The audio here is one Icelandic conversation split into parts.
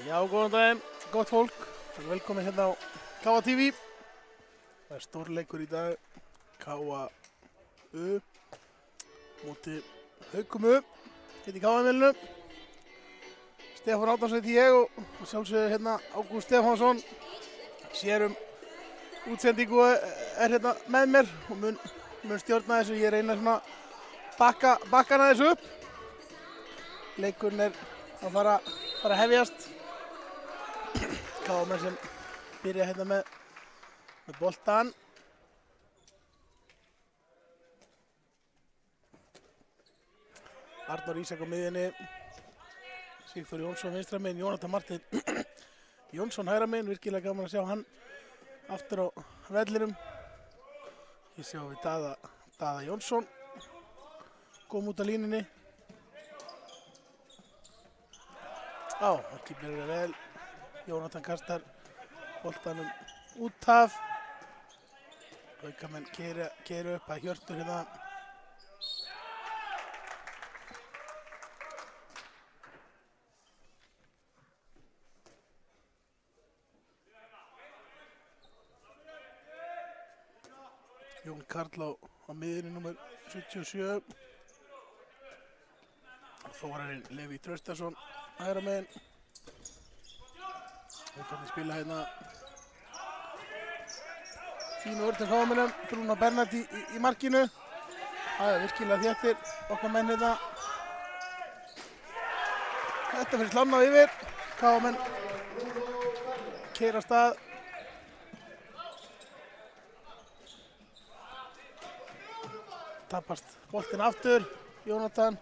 Já, góðan daginn, gott fólk. Velkomin hérna á KA TV. Það stórleikur í dag. KA U móti Haukum U. Heiti KA-velinu. Stefán Árnason heiti ég og sjálfsögðu hérna Ágúst Stefánsson. Sér útsendingu hérna með mér og mun stjórna þessu. Ég reyna svona bakkana þessu upp. Leikurinn að fara að hefjast. KA-menn sem byrja hérna með boltan. Arnór Ísak á miðjunni. Sigþór Jónsson vinstra megin, Jónatan Marteinn Jónsson hægra megin. Virkilega gaman að sjá hann aftur á vellinum. Hér sjáum við Daða Jónsson kom út á línunni. Ekki byrjar vel. Jónatan kastar boltanum út af. Haukamenn keyra upp að Hjörtur hérna. Jón Karl á miðjunni númer 77. Þórarinn Leví Traustason hægra megin. Haukarnir spila hérna fínu vörn hjá KA-mönnum. Bruno Bernhard í markinu. Það er virkilega þéttir okkar menn hérna. Þetta fyrir slána yfir. KA-menn keyra af stað. Tapast boltinn aftur. Jónatan.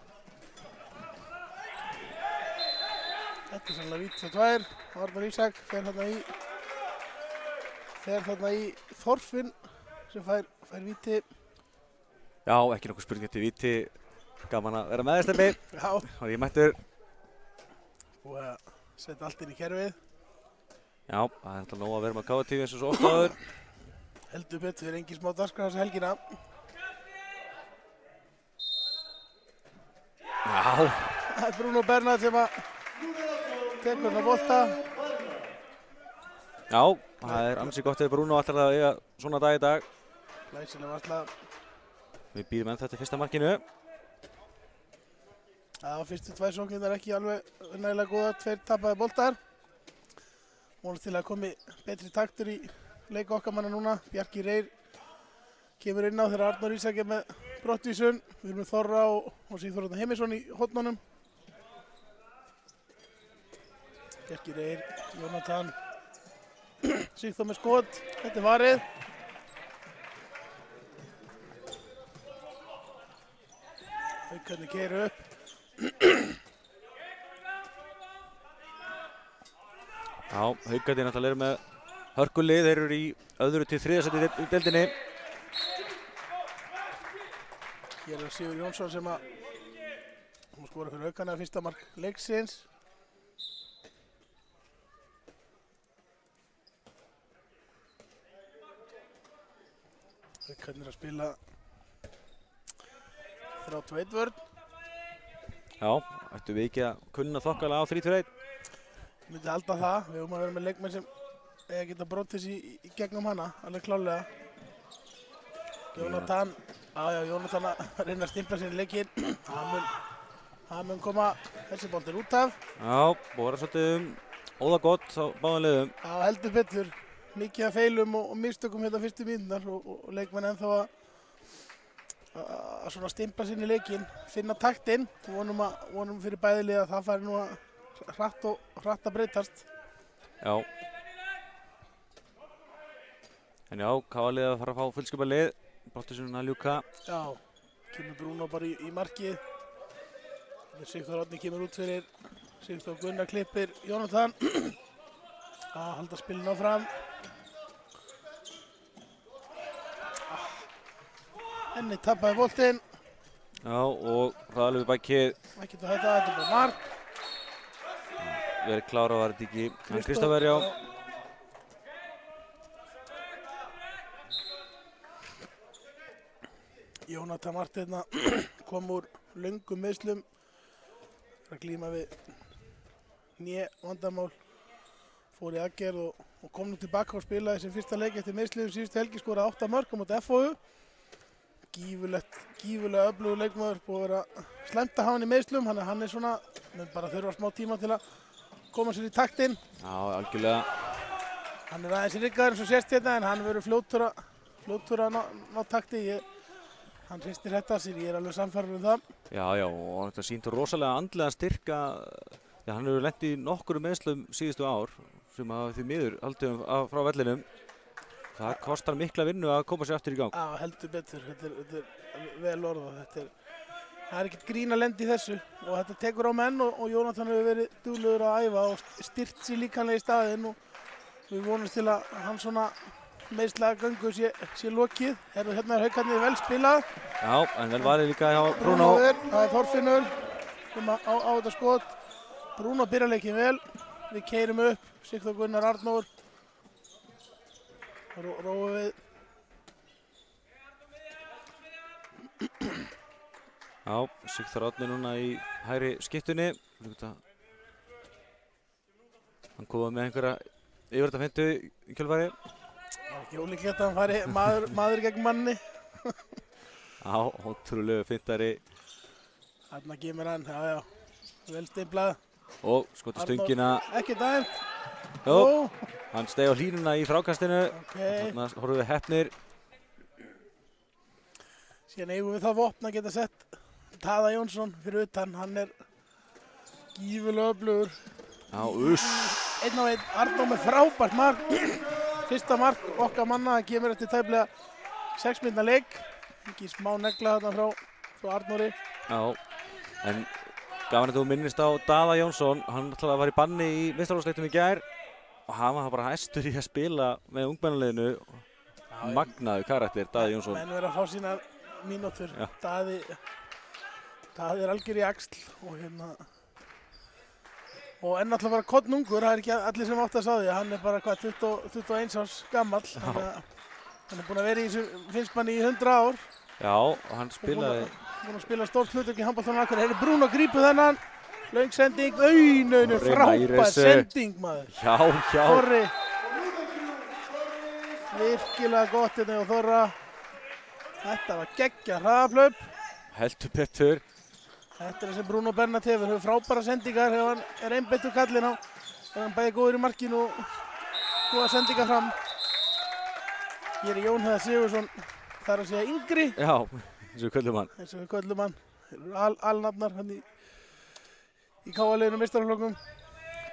Þetta er sannlega víti á 2. Arnór Ísak fer þarna í Þorfinn sem fær víti. Já, ekki nokkuð spurning eftir víti. Gaman að vera með þér, Stebbi. Já. Og ég mættur. Og að setja allt inn í kerfið. Já, það er alltaf nóg að vera með KTV eins og svo oft áður. Heldur betur, engin smá dagskrá þessa helgina. Já. Það er Bruno Bernhard sem að tekur hann á bolta. Já, það er ansi gott ef Bruno ætlar að eiga svona dag í dag. Glæsileg varsla. Við býðum enn þetta fyrsta markinu. Það var fyrstu tvær sóknirnar ekki alveg nægilega góða, 2 tapaði boltar. Vonast til að komi betri taktur í leik okkar manna núna. Bjarki Reyr kemur inn á þegar Arnór Ísak er með brottvísun. Við erum með Þorra og Sigþór Árni Heimisson í hornunum. Bjarki Reyr, Jónatan, Sigþór með skot. Þetta er varið. Haukarnir keyra upp. Já, Haukarnir náttúrulega eru með hörkulið. Þeir eru í öðru til 3. sæti í deildinni. Hér er Sigur Jónsson sem að skora fyrir Haukarna fyrsta mark leiksins. Haukarnir að spila 3-2 vörn. Já, ættum við ekki að kunna þokkalega á 3-2-1? Myndi halda það. Við höfum að vera með leikmenn sem eiga að geta brotið í gegnum hana, alveg klálega. Jónatan, Jónatan að reyna að stimpla sér í leikinn. Það mun koma þessi boltir út af. Já, bóra svolítið óða gott á báðum liðum. Já, heldur betur. Mikið af feilum og mistökum hérna fyrstu mínúturnar og leikmenn ennþá að svona stimpla sér í leikinn, finna taktinn. Vonum fyrir bæði lið að það fari nú að hratt að breytast. Já. En já, K-liðið að fara að fá fullskipa lið. Bróttisunum að ljúka. Já, kemur Bruno bara í markið. Sigþór Árni kemur út fyrir Sigþór Gunnar klippir Jónatan. Að halda spilinu áfram. Henni tappaði boltinn. Já, og hraðalegu bækið. Ekkert að hætta, þetta er bara mark. Verið klára var þetta ekki. Kristoffer, já. Jónatan Marteina kom úr löngum meiðslum. Að glíma við vandamál. Fór í aðgerð og kom nú tilbaka og spilaði sem fyrsta leik eftir meiðslum síðustu helgi, skoraði 8 mörk á móti FOU. Gífurlega öflugur leikmaður, búið að vera slæmt að hafa hann í meiðslum, hann er svona, mun bara þurfa smá tíma til að koma sér í taktinn. Já, algjörlega. Hann er aðeins riggaður eins og sést hérna, en hann verður fljótur að ná takti. Hann hristir þetta sér, ég er alveg sannfærður um það. Já, og þetta sýndu rosalega andlega styrka. Já, hann hefur lent í nokkrum meiðslum síðustu ár sem að því miður haldum frá vellinum. Það kostar mikla vinnu að koma sér aftur í gang. Já, heldur betur. Þetta er vel orðað. Það er ekkert grín að lenda í þessu og þetta tekur á menn og Jónatan hefur verið duglegur að æfa og styrt sér líkanlega í staðinn og við vonumst til að hann svona meiðslega göngu sé lokið. Hérna er Haukarnir vel spilað. Já, en vel varið líka hjá Bruno. Það er Þorfinnur sem á þetta skot. Bruno byrjar leikinn vel. Við keyrum upp. Sigþór Gunnar Arnór. Róum við. Já, Sigþór Árni núna í hægri skiptunni. Hann kom með einhverja yfirhættafintu í kjölfari. Það er ekki ólíklegt að hann fari maður gegn manni. Já, ótrúlegu fintari. Þarna kemur hann, já, vel stimplað. Og skoti stöngina. Ekki dæmt. Jó, hann steig á hlínuna í frákastinu. Okay. Þannig horfum við heppnir. Síðan eigum við það vopn að geta sett Daða Jónsson fyrir utan. Hann er gífurlega öflugur. Já, uss. 1-1, Arnór með frábært mark. Fyrsta mark okkar manna, það kemur eftir tæplega 6 mínútna leik. Ekki smá negla þarna frá Arnóri. Já, en gaman að þú minnist á Daða Jónsson. Hann ætlaði að fara í banni í meistaraflokksleiknum í gær og hann var bara hæstur í að spila með ungmennaliðinu. Magnaður karakter, Daði Jónsson. Menn verður að fá sína mínútur. Það algjör í axl og hérna og enn alltaf bara kollnungur, það ekki allir sem átt að sá því, hann bara hvað 21 árs gamall, þannig að hann búinn að vera í þessu, finnst manni í 100 ár. Já, og hann spilaði. Búinn að spila stórt hlutverk í handboltanum Akureyri. Bruno grípu þennan, löng sending, frábær sending maður. Já. Þorri, virkilega gott hérna og Þorra. Þetta var geggja hraðaplaup. Heldur betur. Þetta þessi Bruno Bernat hefur frábæra sendingar ef hann einbeittur kallinn á. Ef hann bæði góður í markinu og góða sendingar fram. Hér Jón Heiðar Sigurðsson, þar að segja yngri. Já, eins og við köllum hann. Alnafnar hann í KA-liðinu meistaraflokkum.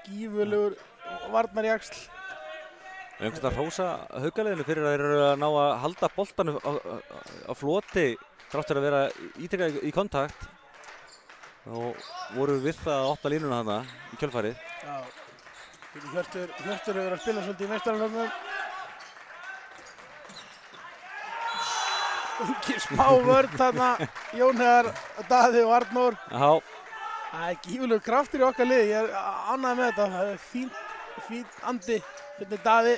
Gífurlegur varnar í axl. Við höfum að hrósa Haukaliðinu fyrir að þeir eru að ná að halda boltanum á floti þrátt fyrir að vera ítrekkað í kontakt. Og voru við það að opna línuna þarna í kjölfarið. Já, Hjörtur hefur að spila svolítið í meistaraflokkum. Ekki smá vörn þarna, Jón Heiðar, Daði og Arnór. Já. Það gífurlegur kraftur í okkar liði, ég ánægður með þetta. Það fín andi, hérna Daði.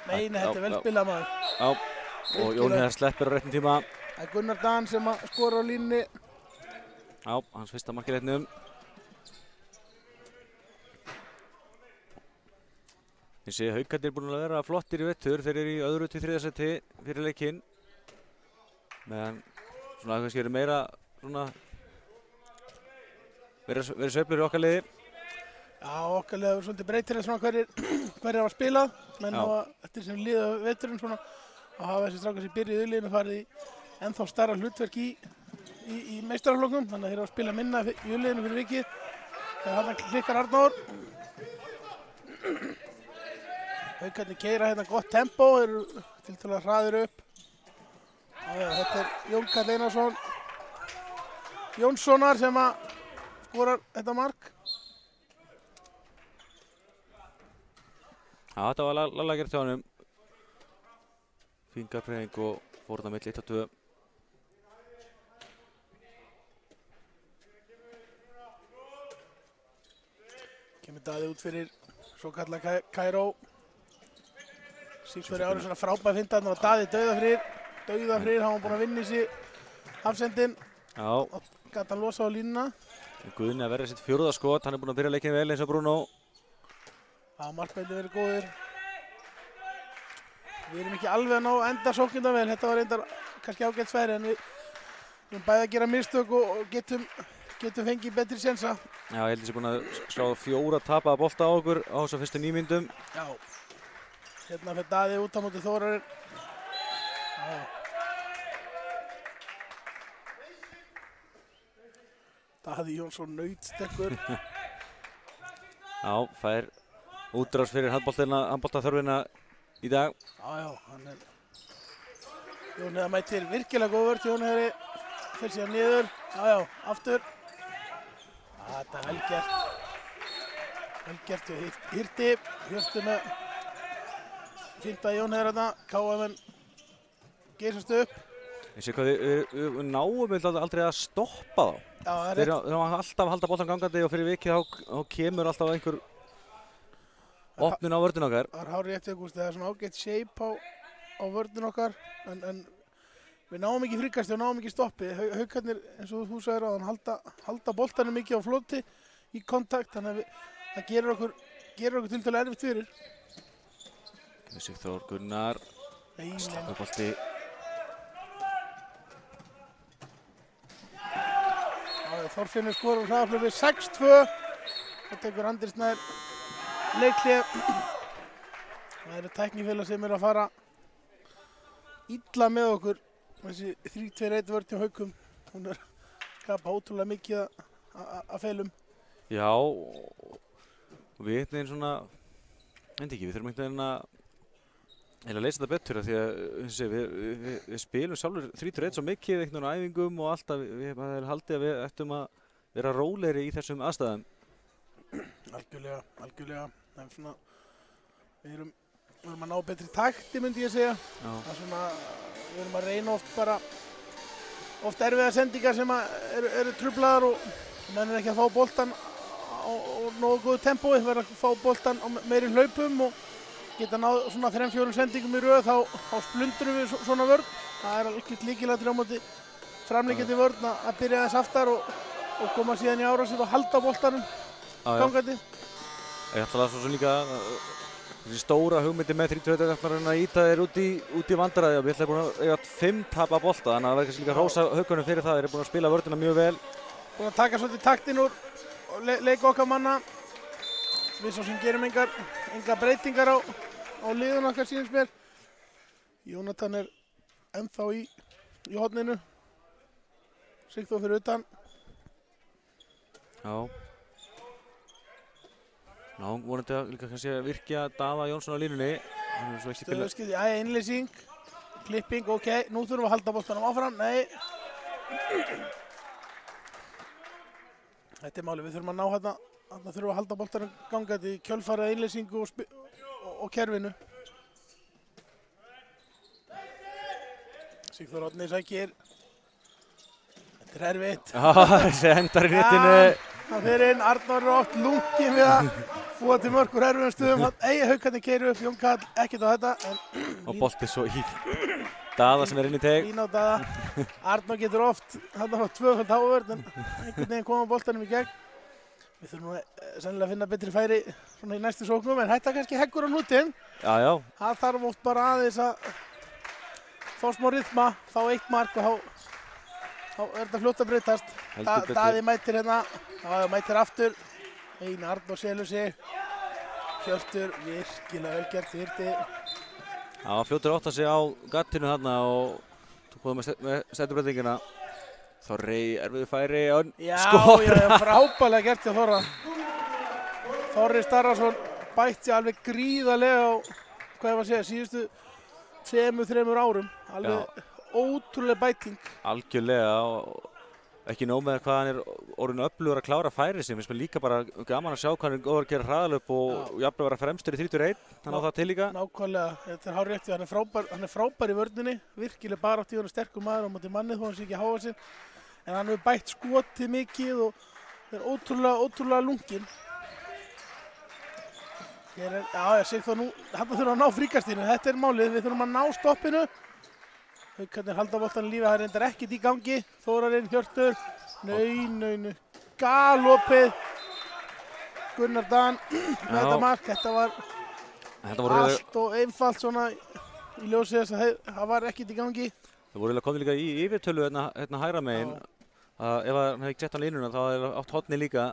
Meina, þetta vel spilað maður. Já, og Jón Heiðar sleppir á réttum tíma. Það Gunnar Dan sem að skora á línunni. Já, hans fyrsta mark í leiknum. Ég sé Haukarnir búin að vera flottir í vettur, þeir eru í öðru til þriðja sæti fyrir leikinn. Meðan svona kannski eru meira svona verið sveiflur í okkar liði. Já, okkar liði hefur svolítið breytilega svona hverjir hafa spilað. Menn hafa eftir sem liða veturinn svona að hafa þessi strákar sem byrjuð í liðinu farið í ennþá starra hlutverk í meistaraflokkum. Þannig að þeir hafa spilað minna í liðinu fyrir vikið. Þegar hann klikkar Arnór. Haukarnir keyra hérna gott tempó, eru tiltölulega hraðir upp. Þetta Jón Karl Einarsson Jónssonar sem að skorar þetta mark. Já, þetta var lalla gert hjá honum. Fingarpreying og fórna milli 1 og 2. Kemur Daði út fyrir svo kalla Kairó. Sigþóri Árnason frábær finta, þarna var Daði dauðafrýr, hann var búinn að vinna í sig hafsendinn. Já. Og gat hann losa á línuna. Guðni að verða sitt 4. skot, hann er búinn að byrja leikinn vel eins og Bruno. Já, markmændi verið góðir. Við erum ekki alveg að ná enda sóknirna vel, þetta var reyndar kannski ágætt sværi en við erum bæði að gera mistök og getum fengið betri sénsa. Já, ég held að sé búinn að slá 4 tapaða bolta á okkur á þessum fyrstu 9 mínútum. Já. Hérna fyrir Daði út á móti Þórarinn. Já. Daði Jónsson nautsterkur. Já, fær útrás fyrir handboltaþörfina í dag. Já, hann Jón Heiðar mætir virkilega góð vörn, Jón Heiðar fyrir síðan niður. Já, aftur. Þetta er vel gert. Vel gert við Hirti. Hjörtu með fínta Jón Heiðar þarna. KA-menn geysast upp. Ég sé hvað við náum aldrei að stoppa þá. Já, það er Þeir eru alltaf að halda boltan gangandi og fyrir vikið þá kemur alltaf einhver opnun á vörðin okkar. Það er hárrétt, það er svona ágætt shape á vörðin okkar en við náum ekki fríkasti og náum ekki stoppi. Haukarnir, eins og þú sagðir áðan, halda boltanum mikið á floti í kontakt, þannig að það gerir okkur tiltölulega erfitt fyrir. Sigþór Gunnar, slakabolti. Þorfinnur skorar úr hraðaplaupi 6-2. Það tekur Andri Snær leikhlé. Það eru tæknifélag sem eru að fara illa með okkur. Þessi 3-2-1 vörn hjá Haukum. Hún er skapa ótrúlega mikið að feilum. Já, og við einhvern veginn svona, við þurfum einhvern veginn að leysa þetta betur því að við spilum sjálfur 3-1 svo mikið einhvern veginn á æfingum og alltaf við haldið að við ættum að vera rólegri í þessum aðstæðum. Algjörlega. En svona, við erum að ná betri takti myndi ég segja. Það er svona, við erum að reyna oft bara oft erfiðar sendingar sem eru truflaðar og menn ekki að fá boltan á nógu góðu tempói, verða að fá boltan á meiri hlaupum og geta náð svona 3-4 sendingum í röð, þá splundrum við svona vörn. Það algjört lykilatriði á móti framliggjandi vörn að byrja þess aftar og koma síðan í árásir og halda boltanum gangandi. Ég ætla að svo líka þessi stóra hugmyndi með 30 að íta þeir út í vandræði og við ætlum búin að eiga 5 tapa bolta, þannig að það verður kannski líka hrósa Haukunum fyrir það. Þeir eru búin að spila vörnina mjög vel. Búin að taka svolítið taktinn úr og leika okkar manna. Við svo sem gerum enga breytingar á liðun okkar sínum mér. Jónatan er ennþá í horninu. Sigþór fyrir utan. Já. Ná, vonandi að líka kannski að virkja Daða Jónsson á línunni. Stöðuskið, jæja, innleysing, klipping, ok, nú þurfum við að halda boltanum áfram, nei. Þetta er málið, við þurfum að ná hérna þurfum við að halda boltanum gangandi í kjölfarið innleysingu og kerfinu. Sigþór Árni sækir, þetta er erfitt. Já, þessi endar í netinu. Það fyrir inn, Arnór er oft lunginn við að búa til mörk úr erfiðum stöðum. Haukarnir keyrir upp, Jón Karl ekkert á þetta. Og bolti svo í Daða sem er inn í teg. Lína á Daða. Arnór getur oft þarna frá 2 távörð en einhvern veginn koma boltanum í gegn. Við þurfum nú sennilega að finna betri færi svona í næstu sóknum en hætta kannski Heggur á hnútinn. Já, já. Það þarf oft bara aðeins að fá smá rytma, fá 1 mark og þá er þetta fljótt að breytast. Daði mætir hérna, mætir aftur. Einar Arnór selur sig. Hjörtur, virkilega vel gert, hirti. Já, fljótur átta sig á gattinu þarna og tók með stættubreytingina. Þorri erfiðu færi og skor. Já, frábælega gert hjá Þorra. Þorri Starrason bætti alveg gríðarlega á, hvað ég var að segja, síðustu 2-3 árum. Alveg ótrúlega bæting. Algjörlega og ekki nóg með hvað hann er orðinn öflugur að klára færi sem finnst mér líka bara gaman að sjá hvað hann er góður að gera hraðalöp og jafnvel að vera fremstur í 31. Hann á það til líka. Nákvæmlega, þetta er hárrétt, hann er frábær í vörninni, virkilega baráttugur og sterkur maður á móti mannið þó hann sé ekki háa sig. En hann hefur bætt skotið mikið og er ótrúlega lunginn. Sigþór nú, hann þurfa að ná fríkastinu, þetta er málið, við þurfum að ná stoppinu. Haukarnir halda boltanum lífi, það er reyndar ekkert í gangi. Þórarinn, Hjörtur, nei, galopið. Gunnar Dan með þetta mark, þetta var allt og einfalt svona í ljósi þess að það var ekkert í gangi. Það voru komið líka í yfirtölu hérna hægra megin. Ef hann hefði sett á línuna þá hefði átt horni líka.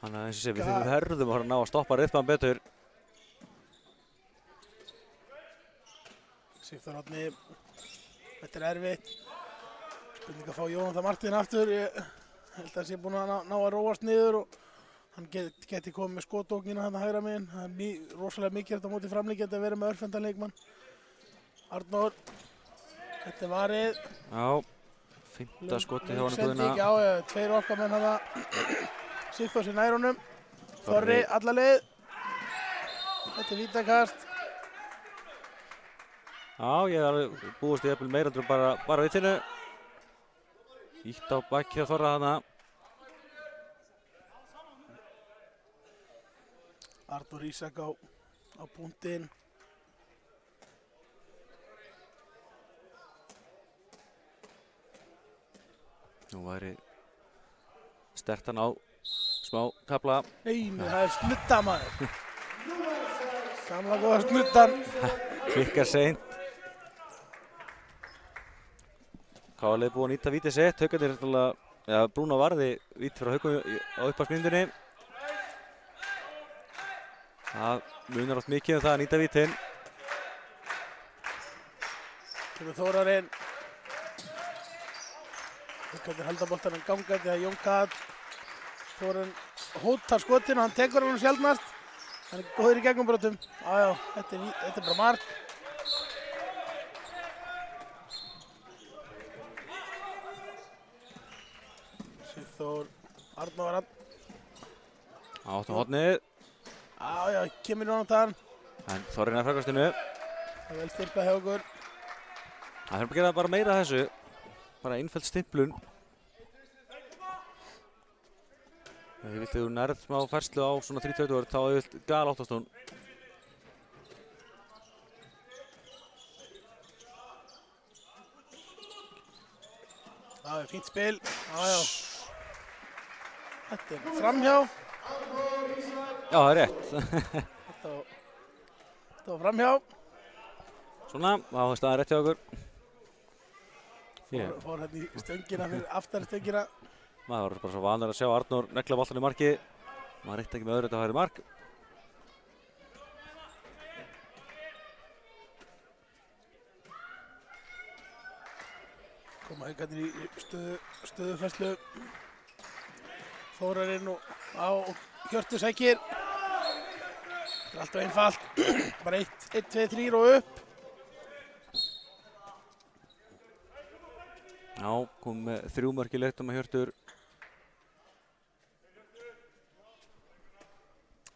Þannig að eins og sé við verðum að ná að stoppa rytman betur. Sigþór Árni, þetta er erfitt. Spurning að fá Jónatan Martin aftur. Ég held að það sé búinn að ná að róast niður og hann geti komið með skotóknina þarna hægra megin. Það er rosalega mikilvægt á móti framliggjandi að vera með örfendan leikmann. Arnór, þetta er varið. Já, 5. skotið hjá honum Guðna. Já, 2 okkar menn hafa Sigþór sér nær honum. Þorri, alla leið. Þetta er vítakast. Já, ég hef alveg búist í jafnvel meira bara vitinu. Ítt á bakki á Þorra þarna. Arnór Ísak á punktinn. Nú væri stertan á smá kafla. Nei, það er snutta maður. Gamla góða snuttan. Klikkar seint. Káli búið að nýta vítið sitt. Haukarnir Brúna varði vít frá Haukum á upphafsmyndunni. Það munar oft mikið það að nýta vítin. Kemur Þórarinn. Haukarnir halda boltanum gangandi, það er Jón Karl. Þórarinn hótar skotinu, hann tekur hann sjaldnast. Hann er góður í gegnumbrottum. Já, þetta er bara mark. Sigþór Arnór. Áttu hornið. Já, kemur Jónatan. En Þorrinn er frækastinu. Það er vel stilpað hjá okkur. Það þarf að gera bara meira af þessu. bara einföld stimplun. Ég vil þegar þú nærð smá færslu á svona 30 vörð þá er vilt gal áttastón. Það er fínt spil. Já. Þetta er framhjá. Já, það er rétt. Þetta var framhjá. Svona, þá er staðan rétt hjá okkur. Fór hérna í stöngina fyrir aftari stöngina. Maður var bara svo vanur að sjá Arnór negla boltan í markið. Maður reytti ekki með öðru þetta að færi mark. Koma haugarnir í stöðufærslu. Þórarinn á Hjörtur sækir. Þetta er alltaf einfalt. Bara 1, 2, 3 og upp. Já, kom með 3 mörk í leiknum að Hjörtur.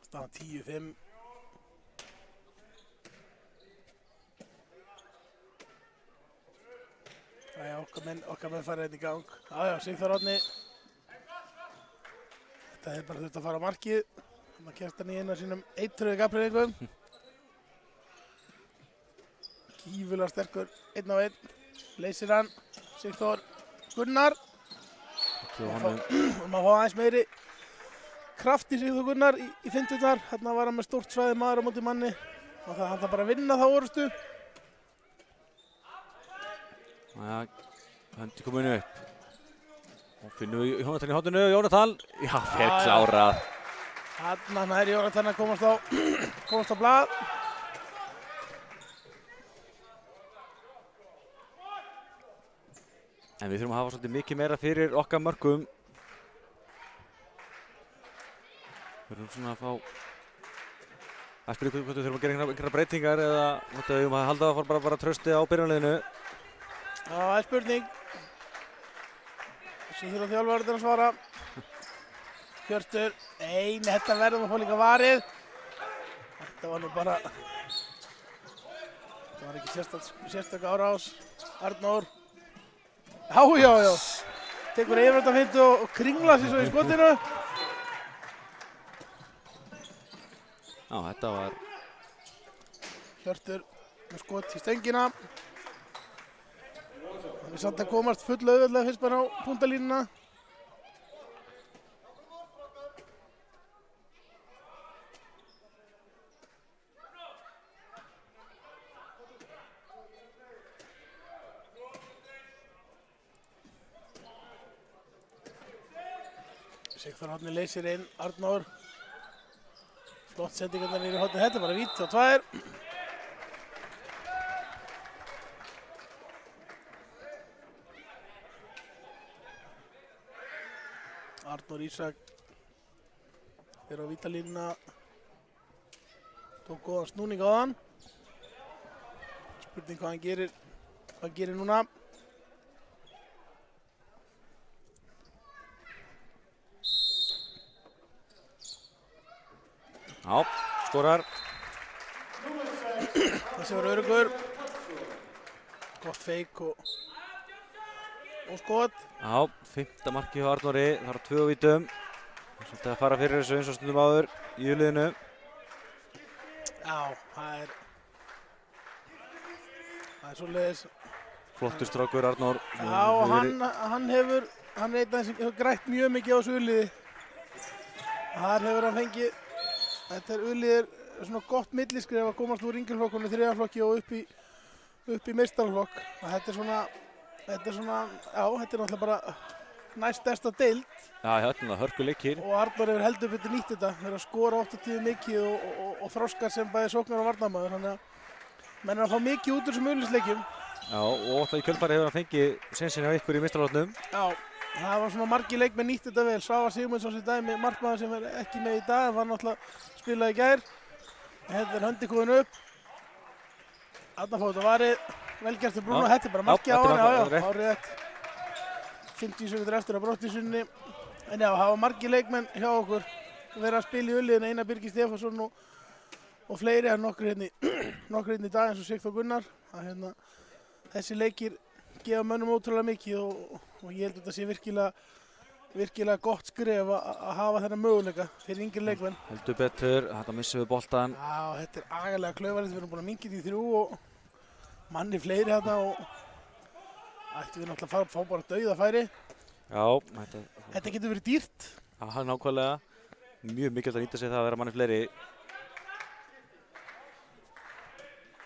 Staðan 10-5. Jæja, okkar menn fara hérna í gang. Já, Sigþór Árni. Þetta hefði bara þurft að fara á markið. Þannig að kemst hann í einu af sínum eitruðu gafleiningum. Gífulega sterkur, 1 á 1. Leysir hann, Sigþór Gunnar. Maður fá aðeins meiri kraft í Sigþór Gunnar í fimmturnar. Þarna var hann með stórt svæði maður á móti manni. Og það hann þarf bara að vinna þá orustu. Jæja, höndi kominu upp. Og finnum við Jónatan í hóttinu, Jónatan. Já, vel klárað. Þarna er Jónatan að komast á blað. En við þurfum að hafa svolítið mikið meira fyrir okkar mörkum. Við þurfum svona að fá að spyrja hvort við þurfum að gera einhverja breytingar eða hvort við þurfum að halda að fara bara trausti á byrjunarliðinu. Já, það er spurning. Þessu þurfa þjálfararnir að svara. Hjörtur, nei, þetta verðum að fá líka varið. Þetta var nú bara, þetta var ekki sérstök árás. Arnór. Já. Tekur yfirhundafintu og kringla sér svo í skotinu. Já, þetta var Hjörtur með skot í stöngina. Hann er samt að komast full auðveldlega fyrst bara á puntalínuna. Sigþór Árni leysir inn, Arnór. Flott sendingarnar niður í hornið, þetta er bara víti á 2. Arnór Ísak er á vítalínuna. Tók góðan snúning á hann. Spurning hvað hann gerir núna. Já, skorar. Þessi var öruggur. Gott feik og skot. Já, 5. markið hjá Arnóri. Það var 2 vítum. Svolítið að fara fyrir þessu eins og stundum áður í liðinu. Já, það er svoleiðis. Flottur strákur Arnór. Já, hann er einn af þeim sem hefur grætt mjög mikið á þessu uliði. Þar hefur hann fengið. Þetta er uliðir svona gott milliskref að komast úr yngreflokkunum í 3. flokki og upp í meistaraflokk. Þetta er náttúrulega bara næst besta deild. Já, hérna hörkuleikir. Og Arnór hefur heldur betur nýtt þetta. Þeir að skora 8-10 mikið og þroskar sem bæði sóknar og varnarmaður. Þannig að menn er að fá mikið út úr þessum uliðsleikjum. Já, og ótt að í kjölfari hefur hann fengið sénsinn hjá ykkur í meistarafloknum. Já. Það var svona margir leikmenn nýtt þetta vel. Svavar Sigmundsson sem dæmi, markmaður sem er ekki með í dag, var náttúrulega spilað í gær. Þetta er höndi komin upp. Þarna fór þetta varið. Velgert til Bruno, þetta er bara markið á hann. Já, árið 50 sekundur eftir að brottvísunni. En já, það var margir leikmenn hjá okkur verið að spila í uliðinu. Einar Birgir Stefánsson og fleiri. Nokkur hérna í dag eins og Sigþór Gunnar. Þessi leikir gefa mönnum ótrúlega mikið og ég held að þetta sé virkilega gott skref að hafa þennan möguleika fyrir yngri leikmenn. Heldur betur, þetta missum við boltan. Já, þetta er agalega klaufarlegt, við erum búin að minnka þetta í 3 og manni fleiri þarna og ættum við náttúrulega að fá bara dauðafæri. Já, þetta getur verið dýrt. Já, nákvæmlega. Mjög mikilvægt að nýta sig það að vera manni fleiri.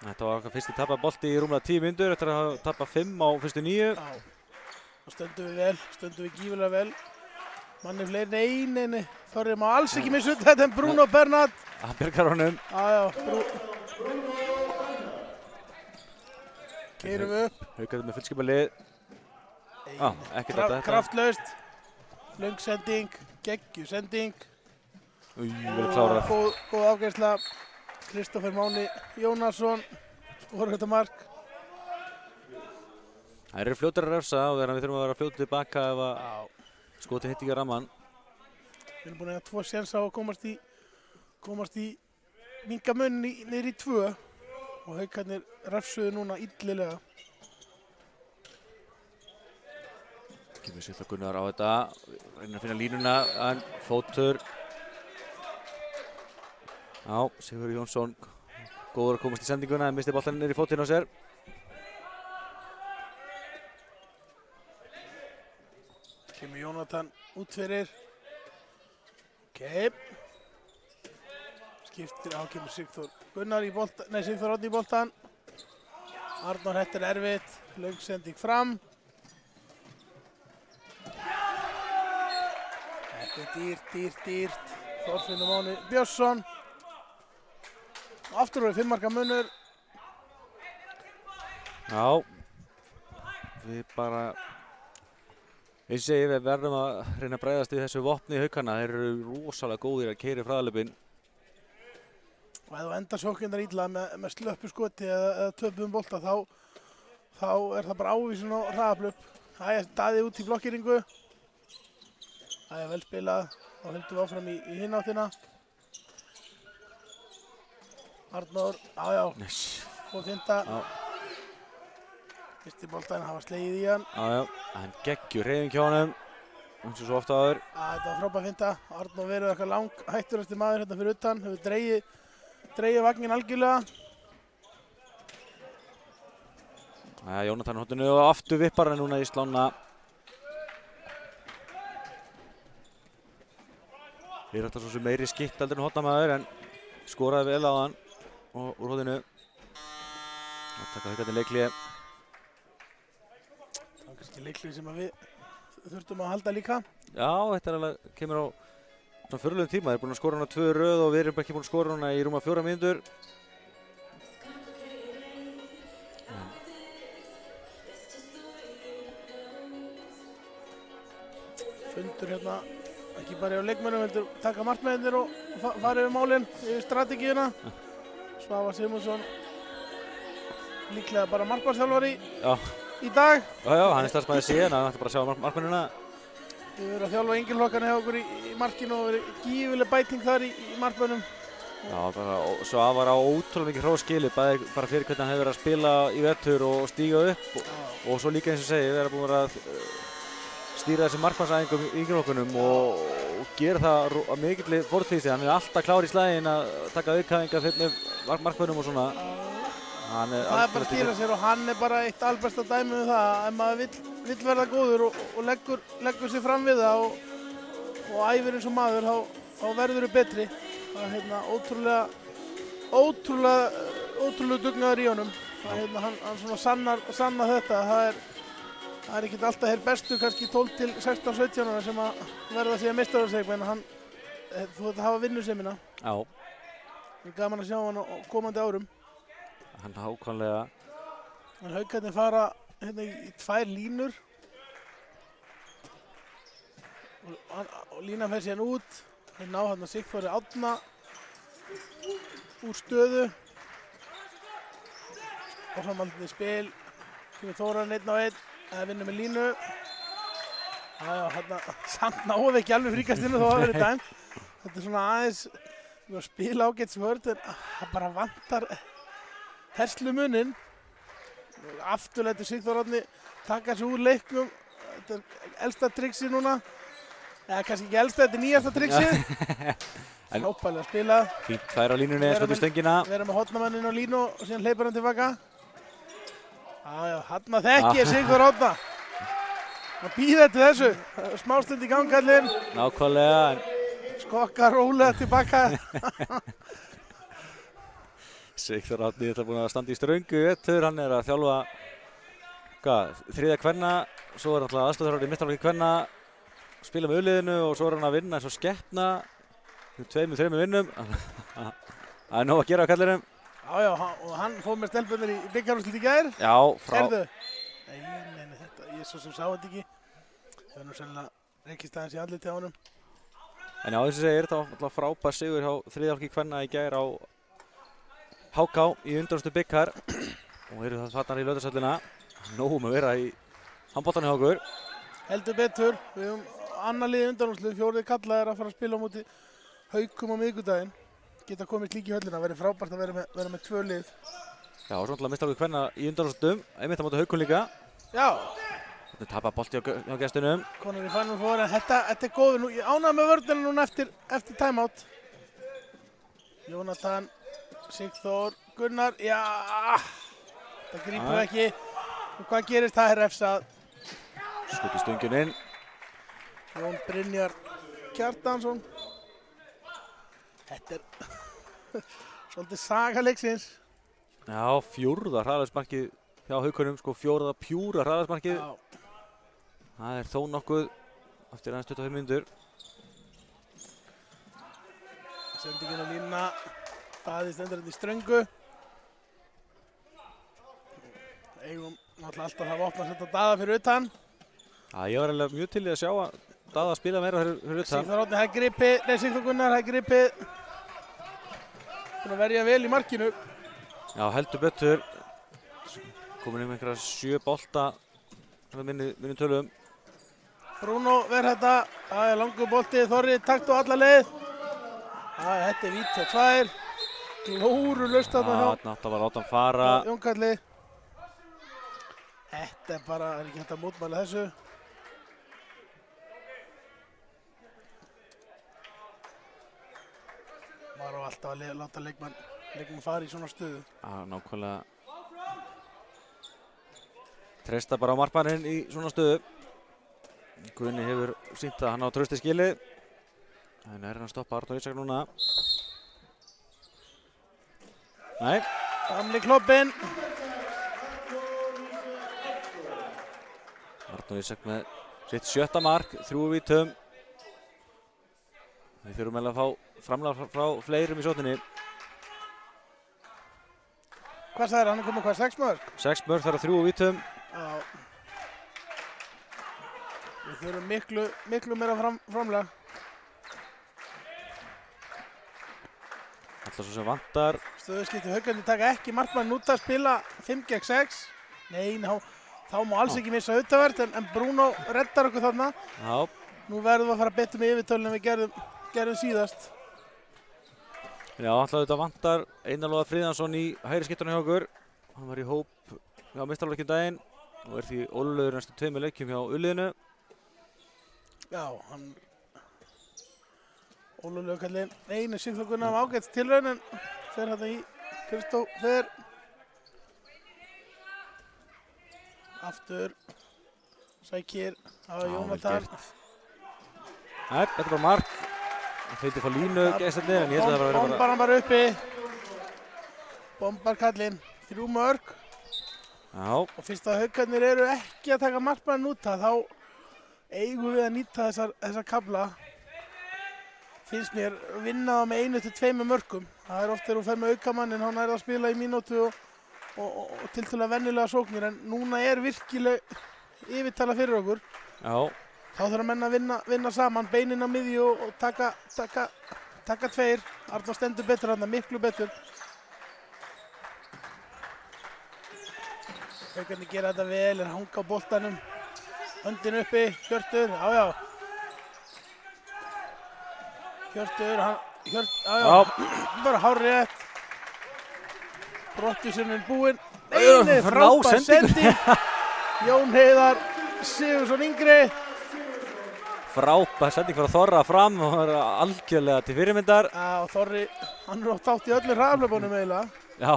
Þetta var okkar fyrsti tapað bolti í rúmlega 10 mínútur eftir að tapa 5 á fyrstu 9. Já, og stöndum við gífurlega vel. Manni fleiri, nei, Þorri má alls ekki missa út, þetta er Bruno Bernat. Hann bjargar honum. Já, keyrum við upp. Haukarnir með fullskipa lið. Ekkert að þetta. Kraftlaust, löng sending, geggju sending. Vel klárað. Góð afgreiðsla. Kristoffer Máni Jónasson skorar þetta mark. Það eru fljótar að refsa og við þurfum að vera fljótið tilbaka ef að skotin hitt ekki að ramman. Við erum búin að hafa 2 séns á að komast í minnka munni niður í 2 og Haukarnir refsuðu núna illilega. Kemur Sýlla Gunnar á þetta, reynir að finna línuna, en fótur. Já, Sigurður Jónsson góður að komast í sendinguna en misti boltann niður í fótinn á sér. Kemur Jónatan út fyrir. Skiptir á, kemur Sigþór Gunnar í boltan, nei Sigþór Árni í boltan. Arnór Þetta er erfitt, löng sending fram. Þetta er dýrt. Þorfinnur Máni Björnsson. Aftur voru 5 marka munur. Já, við bara, ég segi við verðum að reyna að bregðast við þessu vopni í Haukana. Þeir eru rosalega góðir að keyra í hraðhlaupin. Og ef þú endar sóknirnar illa með slöppu skoti eða töpuðum bolta þá er það bara ávísun á hraðahlaup. Það er Daði út í blokkeringu. Það er vel spilað. Þá höldum við áfram í hináttina. Arnór, já, og finta. Fyrsti boltinn hafa slegið í hann. Já, hann geggjur hreyfing hjá honum, eins og svo ofta áður. Þetta var frábær finta. Arnór verið eitthvað hættulegasti maður hérna fyrir utan. Hefur dregið vagnin algjörlega. Jónatan hóttinu og aftur vippar hann núna í slána. Þeir ætla svo sem meiri skitt heldur en hóttamaður en skoraði vel á hann og úr hóttinu. Það taka Haukarnir leiklið. Það var kannski leiklið sem við þurftum að halda líka. Já, þetta er alveg, kemur á svona fyrirlegum tíma. Þeir eru búin að skora hana 2 röð og við erum ekki búin að skora hana í rúma 4 mínútur. Fundur hérna, ekki bara á leikmönnum, heldur taka markmennir og fara yfir málinn, yfir strategíuna. Svavar Sigmundsson, líklega bara markmannsþjálfari í dag. Já, hann er starfsmaður síðan, hann ætti bara að sjá markmennina. Við verðum að þjálfa engilflokkana hjá okkur í markinu og verið gífuleg bæting þar í markmönnum. Já, bara Svavar á ótrúlega mikið hrós skilið, bæði bara fyrir hvernig hann hefur verið að spila í vetur og stíga upp og svo líka eins og segi, við erum búin að stýra þessum markmannsæfingum í yngreflokkunum og gera það að mikilli fortíð því hann er alltaf klár í slaginn að taka aukaæfingar með markmönnum og svona. Það er bara að skila sér og hann er bara eitt albesta dæmi um það ef maður vill verða góður og leggur sér fram við það og æfir eins og maður þá verður þau betri. Það er ótrúlega dugnaður í honum. Hann svona sannar þetta. Það er ekkert alltaf þeir bestu, kannski 12 til 16, 17 ára sem að verða síðan meistaradeildarleikmenn, en þú þarft að hafa vinnusemina. Já. Það er gaman að sjá hann á komandi árum. Hann nákvæmlega. En Haukarnir fara hérna í 2 línur. Og línan fer síðan út. Þeir ná hann að Sigþóri Árna úr stöðu. Áframhaldandi spil. Kemur Þóran 1-1. Það vinnur með línu. Hérna samt náðu ekki alveg fríkastinu þó að verið dæmt. Þetta er svona aðeins að spila ágætt svörð en það bara vantar herslumuninn. Afturlega til Sigþór Árni taka sig úr leiknum. Þetta er elsta triksi núna. Eða kannski ekki elsta, þetta er nýjasta triksið. Frábærlega spilað. Fínt færa á línunni eins og til stöngina. Vera með hotnamanninn á línu og síðan hleypar hann tilbaka. Já, hann að þekki Sigþór Árna. Hann býða eftir þessu. Smástund í gangkallinn. Nákvæmlega. Skokka rólega tilbaka. Sigþór Árni er búinn að standa í ströngu vettur. Hann er að þjálfa þriðja kvenna. Svo er alltaf aðstæðarþjálfari í meistaraflokki kvenna. Spila með U-liðinu og svo er hann að vinna eins og skepna. 2-3 vinnum. Það er nóg að gera á kallinum. Já, og hann fór með stelpunir í bikarúrslit í gær. Já, frá... Erðu? Nei, þetta, ég svo sem sá þetta ekki. Það var nú sennilega rekist aðeins í andliti á honum. En já, þess að segja, þetta var alltaf frábær sigur hjá þriðja flokki kvenna í gær á HK í undanúrslitum bikar. Og eru það þarna í Laugardalshöllina. Nóg að vera í handboltanum hjá okkur. Heldur betur. Við höfum annað lið undanúrslit. Fjórði kalla er að fara að spila á móti Haukum á miðvikudaginn. Geta komið slík í höllina. Það verður frábært að vera með 2 lið. Já, og svo náttúrulega meistaraflokki kvenna í undanúrslitum. Einmitt á móti Haukum líka. Já. Þetta tapar bolti hjá gestunum. Konar í Final Four, en þetta er góður. Ég ánægði með vörðina núna eftir timeout. Jónatan, Sigþór, Gunnar. Já. Það grípur ekki. Og hvað gerist? Það er refsað. Skutt í stöngjuninn. Jón Brynjar Kjartansson. Þetta er svolítið saga leiksins. Já, 4. hraðarsmarkið hjá Haukunum, sko 4. pjúra hraðarsmarkið. Það er þó nokkuð eftir aðeins 25 mínútur. Sendingin á línuna. Daði stendur hérna í ströngu. Eigum náttúrulega alltaf það vopna að setja Daða fyrir utan. Já, ég var alveg mjög til í að sjá að Daða spila meira fyrir utan. Sigþór Árni, það er gripið. Nei, Sigþór Gunnar, það er gripið. Búinn að verja vel í markinu. Já, heldur betur. Komin um einhverja 7 bolta minni tölum. Bruno verð þetta. Það er langur bolti. Þorri, takt og alla leið. Þetta er víti og 2. Glórulaust þarna hjá. Þetta var láta hann fara. Jónkalli. Þetta er bara, það er ekki hægt að mótmæla þessu. Var á alltaf að láta leikmann fara í svona stöðu. Já, nákvæmlega. Treysta bara á markmanninn í svona stöðu. Guðni hefur sýnt að hann á trausti skilið. En er hann að stoppa Arnór Ísak núna? Nei. Gamli kloppinn. Arnór Ísak með sitt 7. mark, 3 vítum. Við þurfum að fá framlag frá fleirum í sótinni. Hvað sagði hann? Hann er komið hvað, 6 mörk? 6 mörk þar á 3 vítum. Já. Við þurfum miklu meira framlag. Alltaf svo sem vantar. Stöðuskipti Haukarnir taka ekki markmann út að spila 5 gegn 6. Nei, þá má alls ekki missa Hautavert, en Bruno reddar okkur þarna. Já. Nú verðum við að fara betur með yfirtölun en við gerðum síðast. Já, alltaf þetta vantar Einar Loga Friðansson í hægri skiptunum hjá okkur. Hann var í hóp hjá meistaraflokki daginn og er því ólögur næstu 2 leikjum hjá U-liðinu. Já, hann ólöglega kallinn einu Sigþór Gunnar af ágætt tilraun, en fer hérna í Kristófer. Aftur sækir á Jónatan. Nei, þetta er bara mark. Það feiti frá línu gæstarnir, en ég held að það var að vera bara... Bombar hann bara uppi. Bombar kallinn, 3 mörk. Já. Og fyrst að Haukarnir eru ekki að taka markmann út að þá eigum við að nýta þessa kafla. Finnst mér vinna það með 1 til 2 mörkum. Það er oft þegar þú fer með aukamann, en hann er að spila í mínútu og tiltölulega venjulega sóknir, en núna er virkileg yfirtala fyrir okkur. Já. Þá þurfa menn að vinna saman, beinin á miðju og taka 2. Arnór stendur betur hann, miklu betur. Haukarnir gera þetta vel, er hanga á boltanum. Höndin uppi, Hjörtur, já. Hjörtur, já. Bara hárrétt. Brottvísunin búinn. Nei, Frá frábær sendingu. sending. Jón Heiðar Sigurðsson yngri. Frábær sending frá Þorra fram og það er algjörlega til fyrirmyndar. Já, Þorri, hann er oft átt í öllu hraðaflaupunum eiginlega. Já.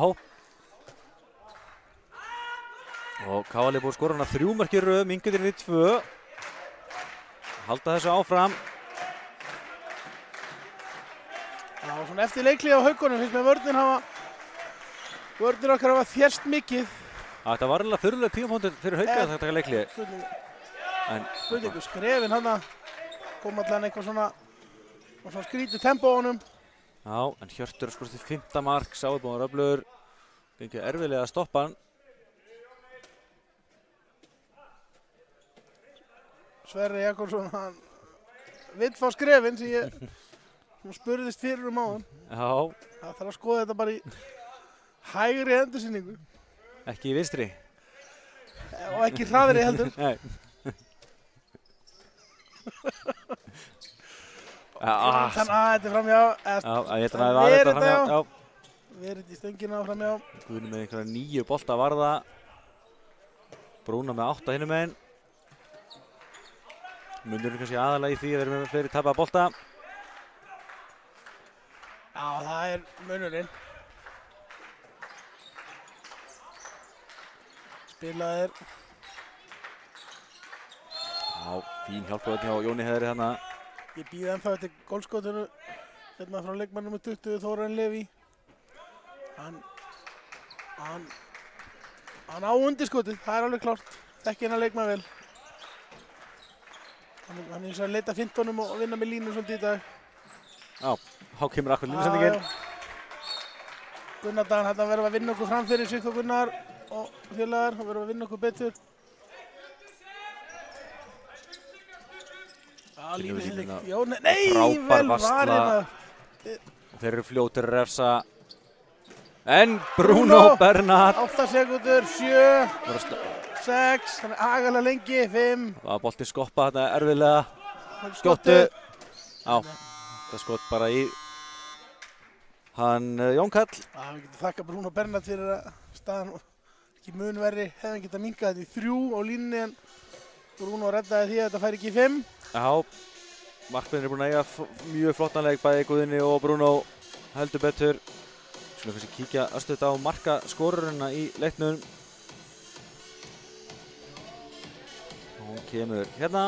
Og Káali búið að skora hana 3 mörk í röð, minguðirinn í 2. Halda þessu áfram. Já, svona eftir leiklið á Haukunum finnst mér vörnin okkar hafa þérst mikið. Þetta var alveg þurrulega tímapunktur fyrir Hauka að taka leiklið. Spurningu, skrefin hann kom allan eitthvað svona skrítið tempó á honum. Já, en Hjörtur skorti 5. mark, sá er búinn að vera öflugur. Gengið erfiðlega að stoppa hann. Sverri Jakobsson, hann vill fá skrefin sem ég spurðist fyrir áðan. Já. Það þarf að skoða þetta bara í hægri endursýningu. Ekki í vinstri. Og ekki hraðri heldur. Nei. Þannig að þetta er framjá. Já, ég held að það var þetta framjá. Já. Verið í stöngina framjá. Guðni með einhverja 9 bolta varða. Brúna með 8 hinum megin. Munurinn kannski aðalega í því að við erum með fleiri tapaða bolta. Já, það er munurinn. Spilaðir. Já, fín hjálpaði hjá Jóni Heiðari þarna. Ég býði ennþá eftir gólskotinu hérna frá leikmann nr. 20, Þórarinn Leví. Hann á undirskotið, það er alveg klárt. Þekki hennar leikmann vel. Hann er eins og að leita fintunum og vinna með línu svolítið í dag. Já, þá kemur akkur línusendingin. Gunnar Dagan, hann verður að vinna okkur fram fyrir Sigþór Gunnar og félagar. Hann verður að vinna okkur betur. Já, línuhilding. Nei, vel varinn. Þeir eru fljótir að refsa. En Bruno Bernhard. 8 sekúndur, 7, 6, hann er agalega lengi, 5. Það var boltinn skoppa þarna erfiðlega. Skjóttu. Já, það skott bara í hann Jón Karl. Já, við getum þakka Bruno Bernhard fyrir að staðan ekki mun verri. Hefðum getað minkað þetta í 3 á línunni en Bruno reddaði því að þetta færi ekki í 5. Já, markmennir er búin að eiga mjög flottan leik, bæði Guðni og Bruno heldur betur. Skulum kannski kíkja örstuðt á markaskorurina í leiknum. Hún kemur hérna.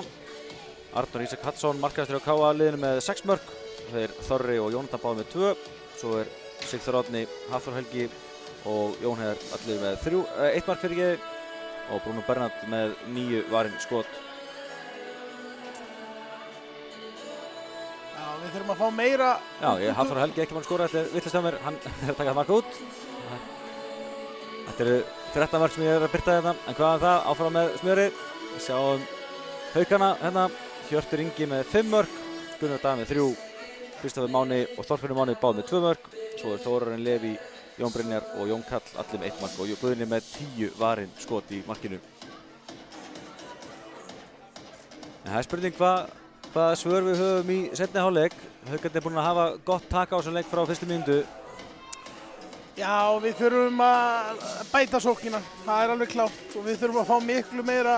Arnór Ísak Hallsson, markahæstur á KA liðinu með 6 mörk. Þeir Þorri og Jónatan báði með 2. Svo er Sigþór Árni, Hafþór Helgi og Jón Heiðar allir með 1 mark fyrir ekki. Og Bruno Bernhard með 9 varinn skot. Já, við þurfum að fá meira. Já, Hafþór Helgi ekki mann skora, þetta er villast hjá mér, hann er að taka það marka út. Þetta eru 13 mark sem ég er að byrta hérna, en hvað er það? Áfram með smjöri. Við sjáum Haukana hérna, Hjörtur Ingi með 5 mörk, Gunnar Daði með 3, Kristofur Máni og Þorfinnur Máni báð með 2 mörk. Svo er Þórarinn Leví, Jón Brynjar og Jón Karl allir með 1 mark og Guðni með 10 varinn skot í markinu. En það er spurning hvað svör við höfum í seinni hálfleik. Haukarnir er búin að hafa gott tak á þessum leik frá fyrstu mínútu. Já, við þurfum að bæta sóknina, það er alveg klárt og við þurfum að fá miklu meira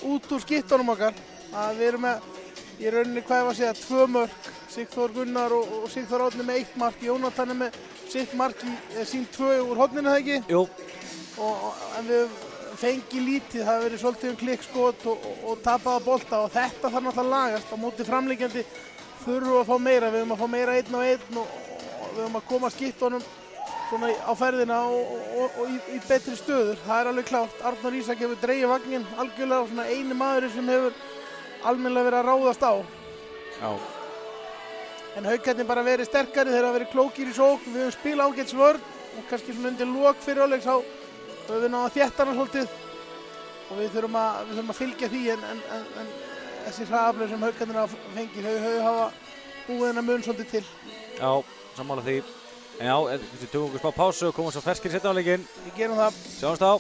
út úr skittunum okkar. Við erum með, í rauninni hvað ég var að segja, 2 mörk, Sigþór Gunnar og Sigþór Árni með 1 mark, Jónatan er með sitt mark sín 2 úr horninu, það ekki? Jú. En við fengið lítið, það hefur verið svolítið klikkskot og tapaða bolta og þetta þarf náttúrulega að lagast. Á móti framlíkjandi þurfum við að fá meira, við höfum að fá meira 1 á 1 og við höfum að koma skittunum svona á ferðina og í betri stöður, það er alveg klárt. Arnór Ísak hefur dregið vagninn algjörlega og svona eini maðurinn sem hefur almennilega verið að ráðast á. Já. En Haukarnir bara verið sterkari, þeir hafa verið klókir í sókn, við höfum spilað ágætis vörn og kannski svona undir lok fyrir hálfleiks þá höfum við náð að þétta hana svolítið og við þurfum að fylgja því en þessi hraðaflöð sem Haukarnir hafa fengið, þau hafa búið hennar mun svolítið til. Já, sammála því. En já, við tökum okkur smá pásu og komum svo ferskir í seinni hálfleikinn. Við gerum það. Sjáumst á.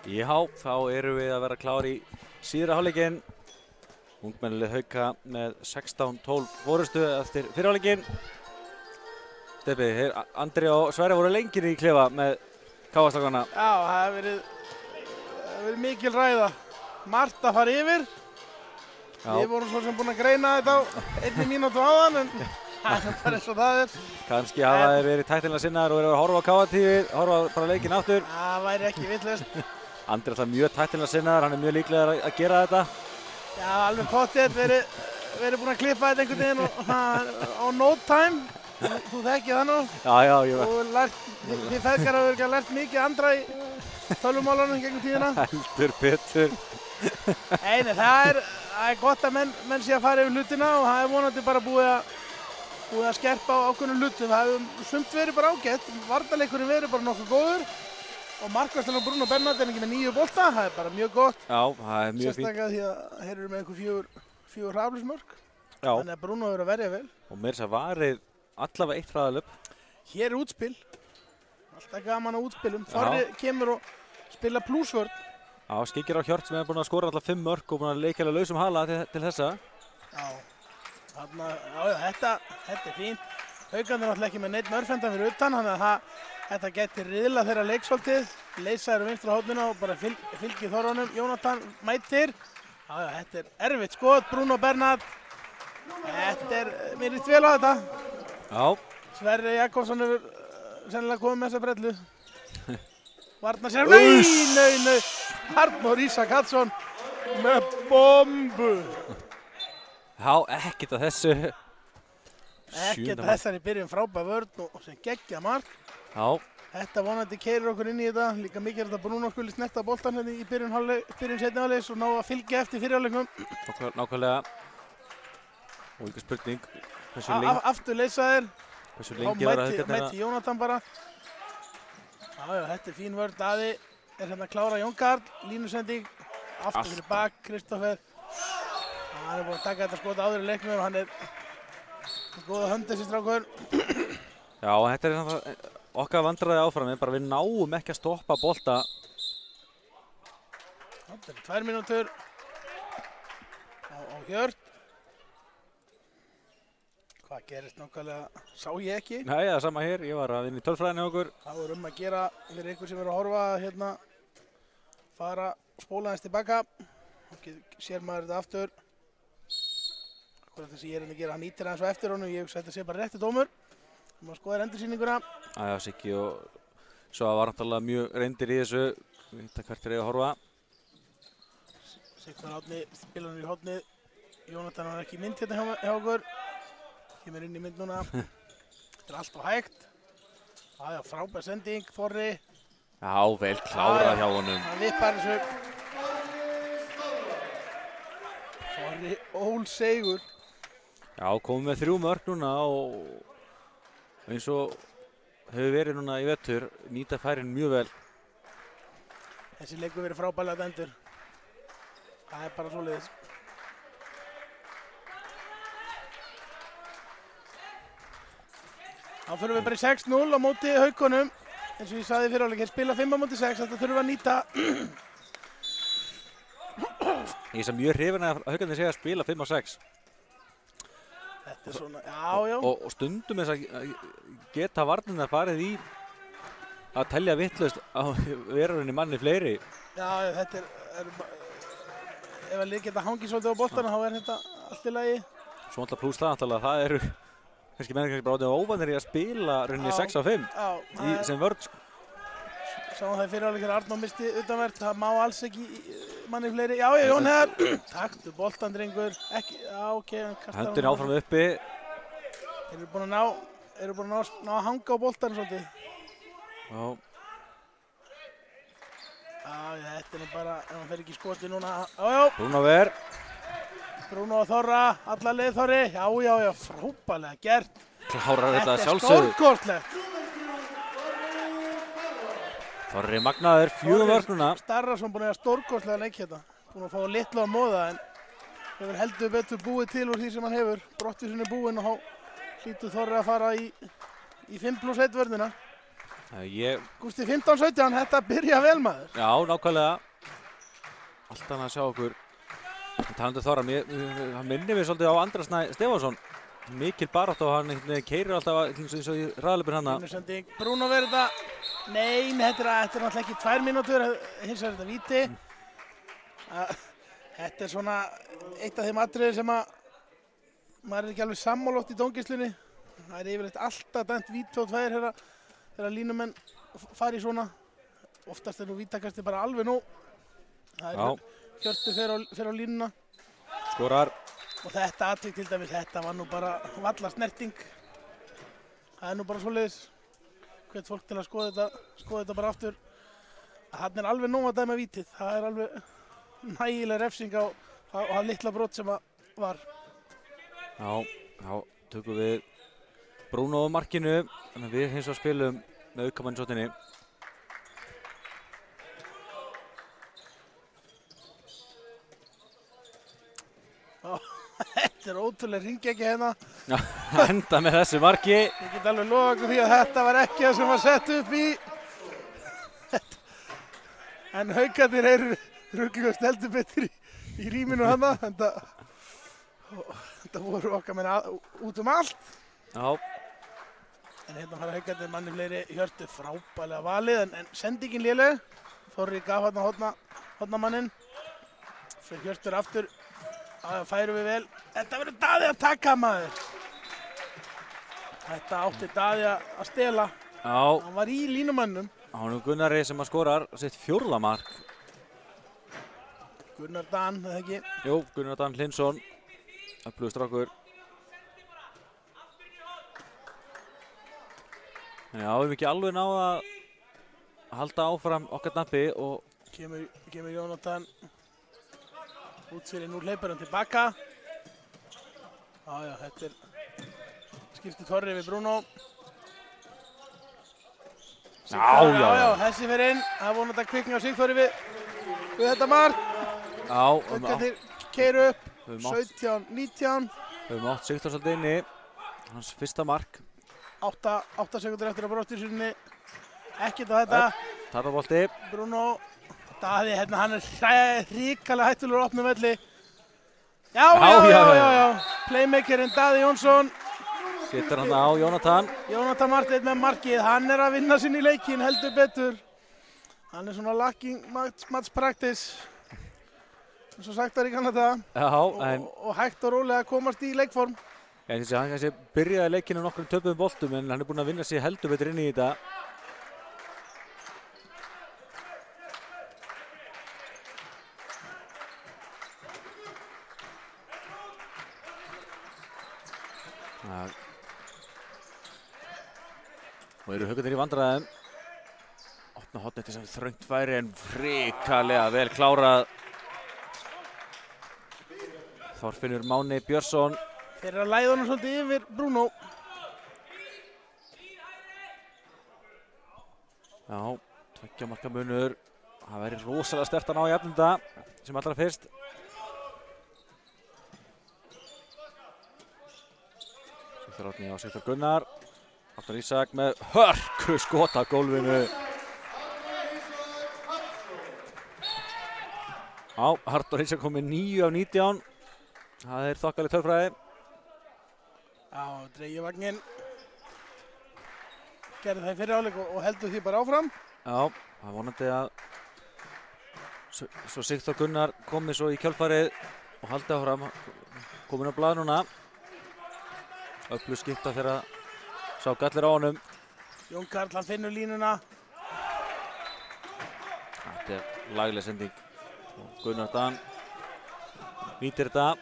Já, þá erum við að vera klári í síðara hálfleikinn. Ungmennilið Hauka með 16-12 forystu eftir fyrri hálfleikinn. Stebbi, Andri og Sverri voru lengir í klefa með KA-strákana. Já, það hefur verið mikil ræða. Margt að fara yfir. Já. Við vorum svo sem búin að greina þetta á 1 mínútu áðan, en það er bara eins og það er. Kannski hafa þeir verið tæknilega sinnaðar og verið að horfa á KA-tífið, horfa bara leikinn aftur. Það væri ekki vitlaust. Andri er alltaf mjög tæknilega sinnaðar, hann er mjög líklegur að gera þetta. Já, alveg pottþétt, verið búin að klippa þetta einhvern veginn á no time. Þú þekkið það nú. Já, ég var. Og þið feðgar hafa örugglega lært mikið Andra í tölvumálanum gegnum tíðina. Heldur betur. Nei, það er gott að menn sé að fara yfir hlutina og það er vonandi bara búið að skerpa á ákveðnum hlutum. Það hefur sumt verið bara ágætt, varnarleikurinn verið bara nokkuð góður og markvarslan á Bruno Bernhard er ekki með 9 bolta, það er bara mjög gott. Já, það er mjög fínt. Sérstaklega því að þeir eru með einhver 4 hraflismörk. Já. Þannig að Bruno hefur að verja vel. Og meira þess að varið allavega 1 hraðalöp. Hér er útspil, alltaf gaman á útspilum. Þorri kemur og spila plúsvörn. Já, Skikir á Hjört sem er búin að skora alltaf 5 mörk og búin að leika alveg lausum hala til þessa. Já, þetta er fínt. Haukarnir er náttúrulega ekki með neitt mörfendan fyrir utan, þannig að þetta getur riðla þeirra leiksvoltið. Leysa þeirra vinstra hóðnina og bara fylgir Þorranum. Jónatan mætir. Já, þetta er erfitt skot, Bruno Bernhard. Mér líst vel á þetta. Já. Sverri Jakobsson hefur sennilega komið með þessa brellu. Varnar sér, nei! Arnór Ísak Hallsson með bombu. Já, ekkert að þessu. Ekkert að þessari byrjun frábær vörn og sem geggja mark. Já. Þetta vonandi keyrir okkur inn í þetta. Líka mikið þetta Bruno skuli snerta boltan hérna í byrjun seinni hálfleiks og ná að fylgja eftir fyrri hálfleiknum. Nákvæmlega. Og ekki spurning. Aftur leysa þeir. Hversu lengi var þetta? Mæti Jónatan bara. Já, þetta er fín vörn. Daði er hérna að klára Jón Karl, línusending, aftur fyrir bak, Kristoffer. Hann er búinn að taka þetta skot áður í leiknum, hann er góða hönd þessi strákur. Já, þetta er okkar vandræði áfram, við náum ekki að stoppa bolta. Þetta er 2 mínútur á Hjört. Hvað gerist nákvæmlega, sá ég ekki. Nei, það er sama hér, ég var að vinna í tölfræðinni okkur. Það er að gera fyrir einhver sem er að horfa hérna, fara og spóla aðeins tilbaka. Og sér maður þetta aftur. Akkurat þess að ég er að gera, hann ítir aðeins á eftir honum, ég hugsa að þetta sé bara rétti dómur. Það maður skoðar endursýninguna. Já, Siggi og svo var náttúrulega mjög reyndir í þessu. Við vita hvert er að horfa. Sigvar Árni spilar hann í hornið. Jónatan var ekki í mynd hérna hjá okkur. Kemur inn í mynd núna. Þetta er alltaf hægt. Það er frábær sending, Þorri. Já, vel klárað hjá honum. Það vippar þessu. Þorri ólsegur. Já, komum með 3 mörk núna og eins og hefur verið núna í vetur, nýta færin mjög vel. Þessi leikur verið frábærlega dæmdur. Það er bara svoleiðis. Þá þurfum við bara í 6-0 á móti Haukunum. Eins og ég sagði fyrir áleik, spila 5 á móti 6, þetta þurfum við að nýta. Ég er mjög hrifinn að Haukarnir segja að spila 5 á 6. Þetta er svona, já. Og stundum þess að geta varnirnar farið í að telja vitlaust á verðurinn í manni fleiri. Já, þetta er ef að lið geta hangið svolítið á boltana, þá er þetta allt í lagi. Svo alltaf pluss það náttúrulega, það eru kannski bara áttið óvanir í að spila rauninni 6 á 5 sem vörn. Sáum það fyrir áleikir Arnór misti utanvert, það má alls ekki manni fleiri. Já, Jón Heiðar, taktu boltan drengur, ekki, já, ok. Höndin áfram uppi. Þeir eru búin að ná að hanga á boltan svolítið. Já. Já, þetta er nú bara, ef hann fer ekki í skoti núna, já. Bruno Ver. Bruno og Þorra, alla leið Þorri, já, frábærlega gert. Klárar þetta sjálfsögðu. Þetta er stórkostlegt. Þorri magnaður, 4 mörk núna. Starrason búinn að eiga stórkostlega leik hérna. Búinn að fá litlu að móða en hefur heldur betur búið til úr því sem hann hefur. Brottvísun er búinn og hlýtur Þorri að fara í 5+1 vörnina. Gústi 15-17, þetta byrja vel maður. Já, nákvæmlega. Allt annað að sjá okkur. Talandi Þorra, hann minnir við svolítið á Andra Snæ Stefánsson. Mikil barátt og hann keyrir alltaf eins og í hraðaleipur hana. Bruno verður þetta, nei, þetta er náttúrulega ekki 2 mínútur, hins vegar þetta víti. Þetta er svona eitt af þeim atriði sem að maður er ekki alveg sammála oft í dómgæslunni. Það er yfirleitt alltaf dæmt víti og 2 þegar línumenn fari í svona. Oftast er nú vítakasti bara alveg nóg. Það er Hjörtur fer á línuna. Skorar. Og þetta atvik til dæmis, þetta var nú bara vallarsnerting. Það er nú bara svoleiðis. Hvet fólk til að skoða þetta bara aftur. Hann er alveg nóg að dæma vítið. Það er alveg nægileg refsing á litla brot sem var. Já, tökum við Bruno á markinu. Þannig að við hins vegar spilum með aukamann í sóttinni. Þetta er ótrúlega hringekja hérna. Já, enda með þessu marki. Ég get alveg lofa ykkur því að þetta var ekki það sem var sett upp í. En Haukarnir eru rugglegast heldur betur í rýminu hana. Þetta voru okkar menn út allt. Já. En hérna fara Haukarnir manni fleiri. Hjörtur frábælega valið en sendingin léleg. Þorri gaf hérna hotnamanninn. Svo Hjörtur aftur. Það færum við vel. Þetta verður Daði að taka maður. Þetta átti Daði að stela. Já. Hann var í línumannum. Hann Gunnari sem að skorar sitt 4. mark. Gunnar Dan, eða ekki? Jú, Gunnar Dan Hlinsson. Öflugur strákur. En já, við erum ekki alveg náð að halda áfram okkar nappi og kemur Jónatan út fyrir nú hleypar hann tilbaka. Já, þetta er skiptið Þorri við Bruno. Já, þessi fyrir inn. Það er vonandi að kvikna á Sigþóri við þetta mark. Já, Haukarnir keyra upp, 17-19. Við höfum átt Sigþór svolítið inni, hans fyrsta mark. 8 sekundur eftir að brottvísunni. Ekkert á þetta. Tarðabolti. Bruno. Daði, hérna, hann er hrikalega hættulegur á opnum velli. Já. Playmakerinn Daði Jónsson. Setur hann á Jónatan. Jónatan Marteinn með markið. Hann er að vinna sinni í leikinn, heldur betur. Hann er svona lacking match practice. Eins og sagt var í gamla daga. Já, og hægt og rólega að komast í leikform. Hann kannski byrjaði leikinn á nokkrum töpuðum boltum en hann er búinn að vinna sig heldur betur inn í þetta. Og eru Haukarnir í vandræðum. Opna hornið sem þröngt færi en hrikalega vel klárað. Þorfinnur Máni Björnsson. Þeir eru að læða honum svolítið yfir Bruno. Já, 2 marka munur. Það væri rosalega sterkt að ná í jafnunda sem allra fyrst. Sigþór Árni og Sigþór Gunnar. Arnar Ísak með hörku skot á gólfinu. Já, Arnar Ísak kom með 9 af 19. Það er þokkaleg tölfræði. Já, dreigivagnin gerði það í fyrri hálfleik og heldur því bara áfram. Já, það er vonandi að svo Sigþór Gunnar komi svo í kjölfarið og haldi áfram. Komin á blað núna. Öflug skipta fyrir að sá gallir á honum. Jón Karl, hann finnur línuna. Þetta er lagleg sending. Gunnar Dan nýtir þetta.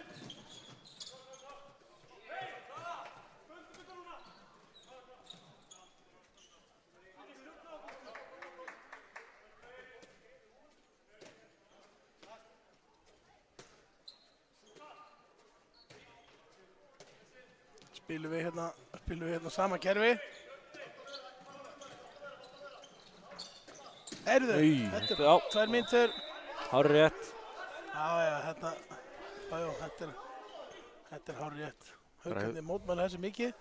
Spilum við hérna sama kerfi. Heyrðu, þetta er 2 mínútur. Hárrétt. Já, þetta er hárrétt. Haukarnir mótmæla þessu mikið.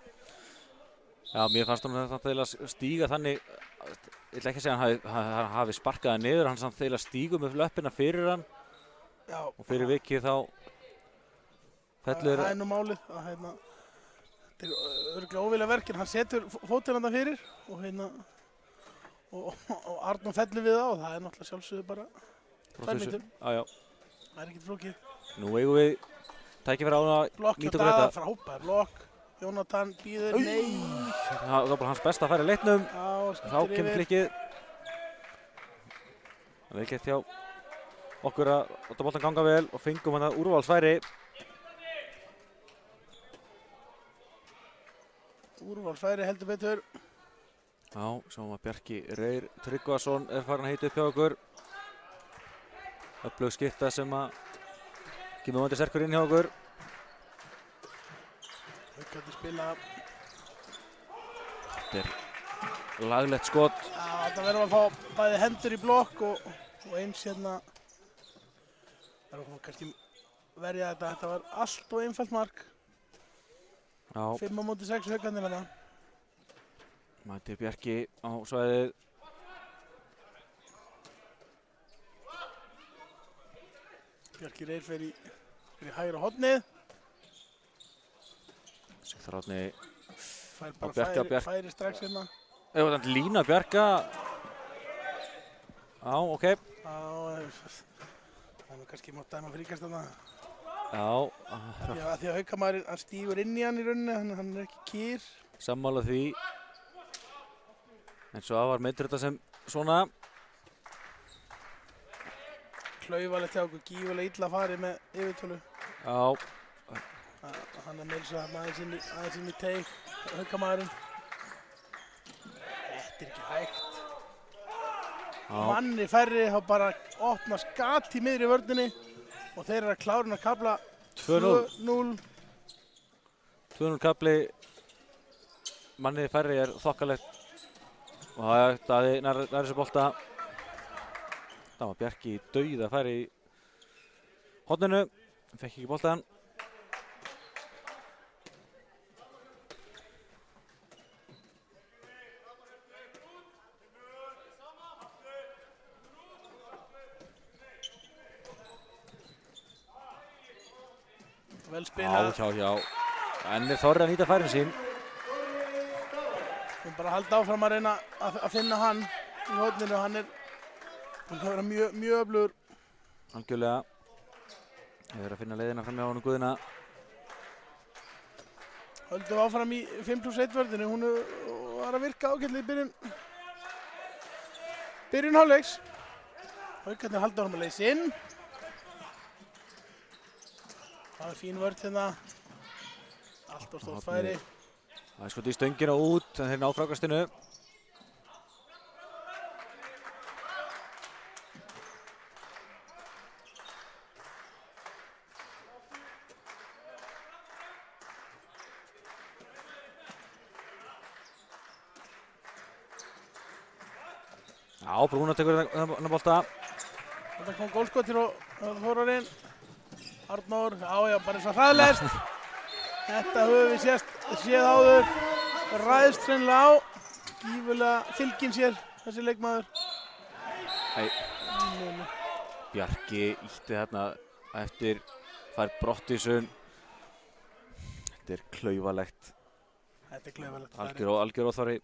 Já, mér fannst hún þetta að stíga þannig, ég ætla ekki að segja hann hafi sparkað hann niður, hann samt þegar stígur með löppina fyrir hann Já, og fyrir vikið þá fellur. það nú málið að þetta örugglega óvilja verkin, hann setur fótinn þarna fyrir og Arnór fellur við það og það náttúrulega sjálfsögðu bara 2 mínútur. Já. Það ekkert flókið. Nú eigum við tækifæri á að Blokk hjá nýta okkur Daða, þetta. frábær blokk. Jónatan býður, nei. Það var bara hans besta að færa leiknum. Já, Þá skiptir kemur yfir. klikkið. Það er gett hjá okkur að láta boltan ganga vel og fengum hann að úrvalsfæri. Úrvalsfæri heldur betur. Já, sjáum að Bjarki Reyr Tryggvason er farin að heita upp hjá okkur. Öflug skipta sem að kemur vonandi sterkur inn hjá okkur. Haukarnir spila. Þetta er laglegt skot. Já, þetta verður að fá bæði hendur í blokk og eins hérna. Það er kannski verja þetta. Þetta var allt og einfalt mark. Já, 5-6 Haukarnir þetta. mæti Bjarki á svæðið. Bjarki Reyr fer í hægra hornið. Sigþór Árni. Fær Og Bjarki á bara Bjark. færi strax hérna. Ef þetta lína Bjarka. Já, ok. Það er nú kannski mátt dæma fríkast þarna. Já, Því að Haukamaðurinn, hann stígur inn í hann í rauninni, hann er ekki kýr. sammála því. En svo var meiddur þetta sem svona. Klaufalegt hjá okkur, gífulega illa farið með yfirtölu. Já, Hann er meira svo aðeins inn í teig, Haukamaðurinn. Þetta er ekki hægt. já, Manni færri hafa bara opnast gat í miðri vörninni og þeir eru að klára hann að kapla 2-0. 2-0. 2-0 kapli. Mannið færri er þokkalegt. Og það er Daði nær þessu bolta. Það var Bjarki í dauða færi í horninu. Fekk ekki boltan. Vel spilað. Já. En er Þorri að nýta færin sín. Við bara halda áfram að reyna að finna hann í horninu. Hann er að vera mjög öflugur. Algjörlega. Ég er að finna leiðina fram hjá honum Guðina. Höldum áfram í 5+1 vörðinu. Hún var að virka ágætlega í byrjun hálfleiks. Haukarnir halda áfram að leysa inn. Það er fín vörð hérna. Allt og stórt færi. Það er skotið í stöngina út, en þeir ná frákastinu. Já, Brúna tekur þennan bolta. Þetta kom gólskotir og Þórarinn. Arnór, já, bara eins og hraðlest. Þetta höfum við séð áður. Ræðst hreinlega á. Gífulega fylginn sér, þessi leikmaður. Bjarki ítti þarna eftir, fær brottvísun. Þetta er klaufalegt. Þetta er klaufalegt. Algjör óþarfi.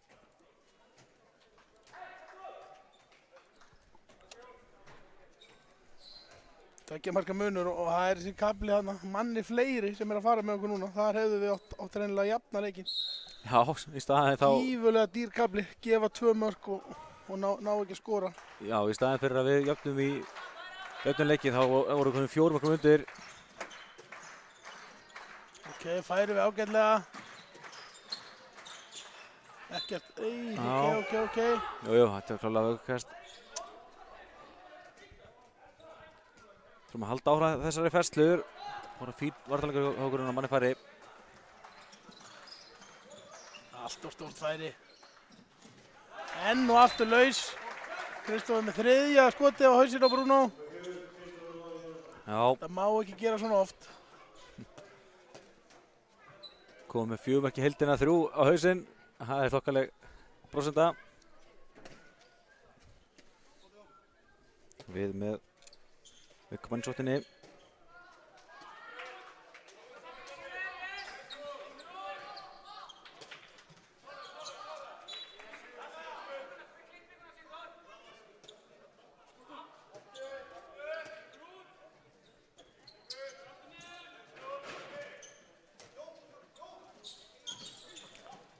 Það er ekki marga munur og það er þessi kapli þarna. Manni fleiri sem er að fara með okkur núna. Þar hefðu við átt reynilega að jafna leikinn. Já, í staðinn þá... Gífulega dýr kapli, gefa 2 mörk og ná ekki að skora. Já, í staðinn fyrir að við jöfnum í jöfnunleiki þá voru komin 4 mörkum undir. Ok, færi við ágætlega. Ekkert, ok. Jú, þetta er klálega aukast. Þurfum að halda áfram þessari ferslur. Voru fín vartaleikur hjá okkur og manni færi. Allt og stórt færi. Enn og aftur laus. Kristófur með 3. skotið á hausinn á Bruno. Já, Það má ekki gera svona oft. komum með 4 mörk í heildina, 3 á hausinn. Það er þokkaleg prósenta. Við með komandsóttinni.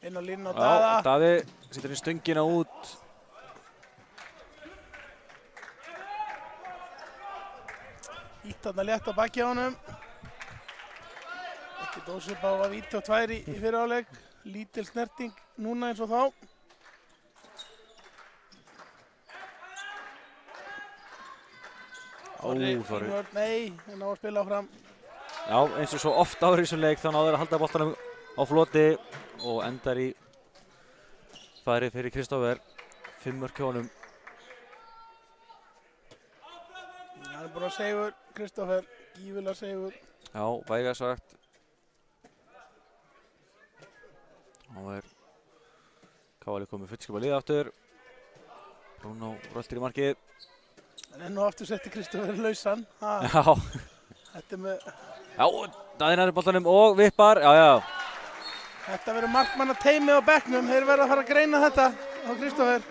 Inn á línu á Daða. Já, Daði setur inn stöngina út. Ítt þarna létt á baki á honum. Ekki dósip á að víti og 2 í fyrri hálfleik. Lítil snerting núna eins og þá. Þorri. Nei, hann á að spila áfram. Já, eins og svo oft áður í þessum leik þá náður að halda boltanum á floti og endar í færi fyrir Kristófer. 5 mörk hjá honum. Hann er bara sigur, Kristófer, gífulega sigur. Já, væga sagt. Þá er Káali komið fullskipa lið aftur. Bruno röltir í markið. En enn og aftur setti Kristófer lausan. Já. Þetta er með... Já, Daði nærri boltanum og vippar. Já, já. Þetta verður markmanna teimi á bekknum. Þeir verða að fara að greina þetta á Kristófer.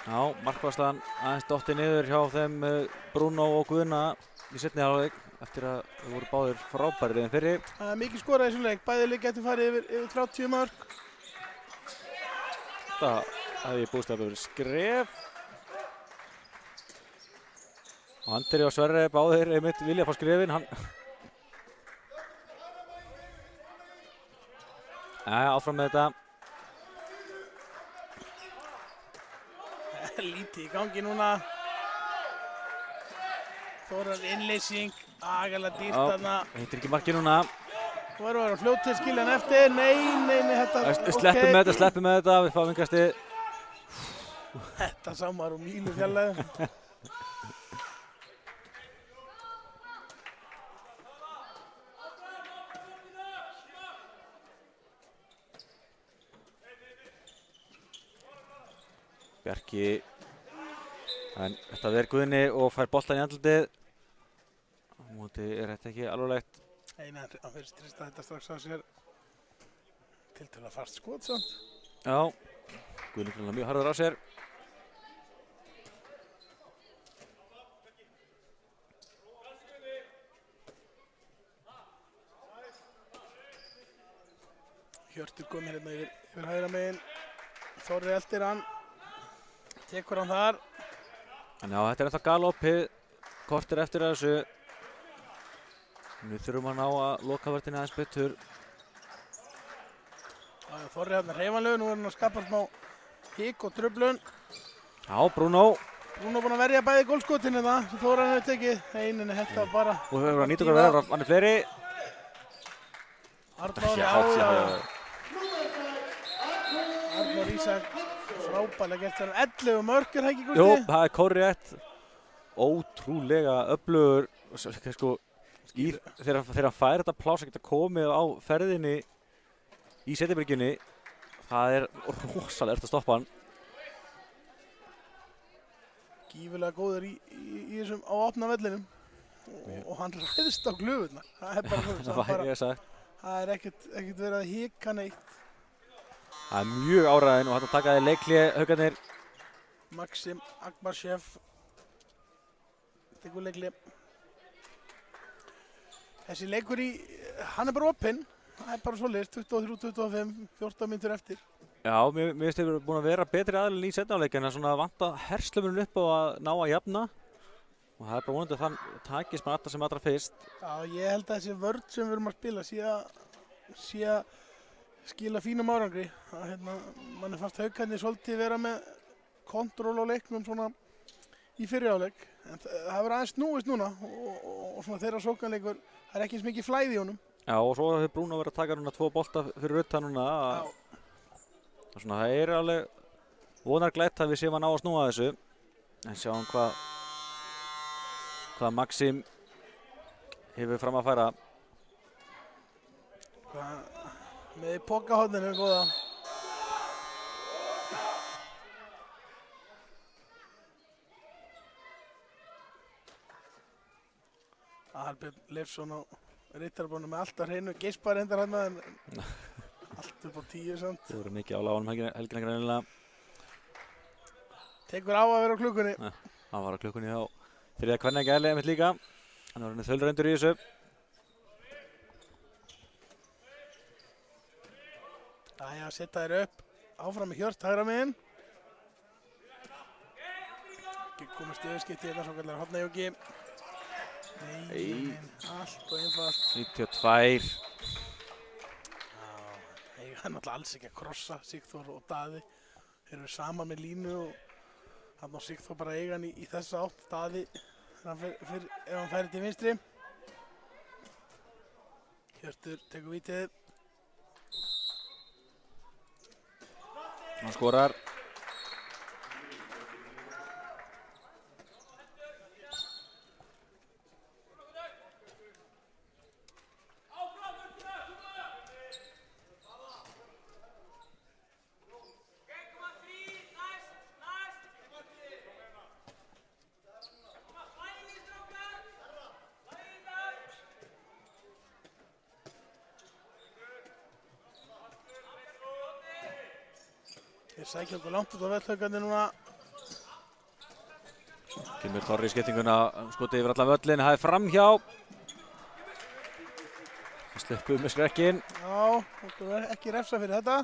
Já, markvarslan aðeins dotti niður hjá þeim Bruno og Guðna í seinni hálfleik eftir að þau voru báðir frábærir en fyrri. Það er mikið skorað í þessum leik. Bæði lið getur farið yfir 30 mörk. Þetta hefði ég búist að það verið skref. Og Andri og Sverri báðir einmitt vilja að fá skrefin. Áfram með þetta. Lítið í gangi núna. Þórar innleysing, agalega dýrt þarna. Hittir ekki markið núna. Þú verður að vera fljótt til skilja hann eftir. Nei, þetta... Sleppum með þetta, við fáum yngastið. Þetta sá maður úr mínu fjarlægum. Bjarki, en þetta verður Guðni og fær boltan í andlitið. Á móti er þetta ekki alvarlegt. Nei, hann fyrir strista þetta strax á sér. Tiltölulega fast skot samt. Já, Guðni grunlega mjög harður á sér. Hjörtur komið hérna yfir hægra megin. Þorri eldir hann. Tekur hann þar. En já, þetta er ennþá galopið, kortir eftir þessu. Við þurfum að ná að loka vörtinni aðeins betur. Þorri hérna hreyfanlegur, nú er hann að skapa smá hik og truflun. Já, Bruno. Bruno búinn að verja bæði gólskotinu það, sem Þóran hefur tekið. Eininni þetta bara... Og við höfum að nýta okkur að vera, hann er fleiri. Arnór, já. Arnór Ísak. Frábælega gert þar 11 mörk er það ekki, Gústi? Jú, það er kórrétt. Ótrúlega öflugur. Sko, þegar hann fær þetta pláss að geta komið á ferðinni í setjabryggjunni, það er rosalega eftir að stoppa hann. Gífulega góður í þessum á opna vellinum. Og hann ræðist á glufurnar. Það er bara svona. Það er ekkert verið að hika neitt. Það er mjög áræðin og hann takaði leikli haugarnir. Maxim Akbarshev tekur leikli. Þessi leikur hann er bara opinn. Það er bara svoleiðis, 23-25, 14 mínútur eftir. Já, mér finnst þeir búin að vera betri aðilinn í seinni hálfleik en að svona vanta herslumurinn upp á að ná að jafna. Og það er bara vonandi að þann takist með alltaf sem allra fyrst. Já, ég held að þessi vörn sem við erum að spila sé að skila fínum árangri. Manni fannst haugarnir svolítið vera með kontról á leiknum svona í fyrri hálfleik. En það hefur aðeins snúist núna og svona þeirra sóknarleikur, það er ekki eins mikið flæði í honum. Já, og svo hefur Bruno verið að taka núna 2 bolta fyrir utan núna. Svona, það er alveg vonarglætt að við séum að ná að snúa þessu. En sjáum hvað Maxim hefur fram að færa. Með pokahotninu góða. Albjörn Leifsson á Rittarbónu með allt að hreinu, geispar endar hann en allt upp á 10 samt. Það voru mikið á lágunum helgina greinilega. Tekur á að vera á klukkunni. Hann var á klukkunni á þriðja kvennagjæli einmitt líka. Hann var henni þaulrændur í þessu. Jæja, setja þér upp. Áfram með Hjört, hægra megin. Komið stöðuskipti hérna svo kallar Hornajóki. Nei, allt og einfalt. 92. Eiga hann náttúrulega alls ekki að krossa Sigþór og Daði. Þeir eru saman með línu og hann á Sigþór bara eiga hann í þessa átt. Daði, ef hann færi til vinstri. Hjörtur tekur vítið. Hann skorar. Þeir sækja okkur langt út á vellhaugandi núna. Kemur Þorri í skiptinguna, skotið yfir allan völlin, það er framhjá. Það sluppuð með skrekkinn. Já, okkur verður ekki refsa fyrir þetta.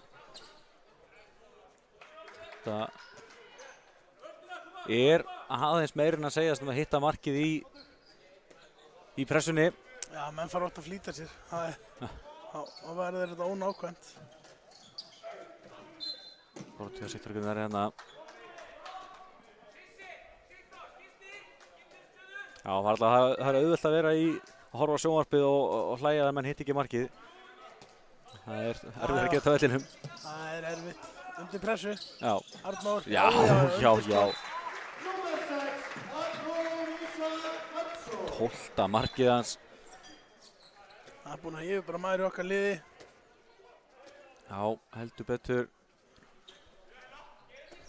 Það er aðeins meirinn að segja að hitta markið í pressunni. Já, menn fara ótt að flýta sér. Þá verður þetta ónákvæmt. Bortið að Sigþór er hérna. Já, það er auðvelt að vera að horfa á sjónvarpið og hlæja að menn hitti ekki markið. Það er erfitt að geta vellinum. Það er erfitt. Undir pressu. Já. Arnór. Já. 12. markið hans. Það er búinn að yfir bara maður í okkar liði. Já, heldur betur.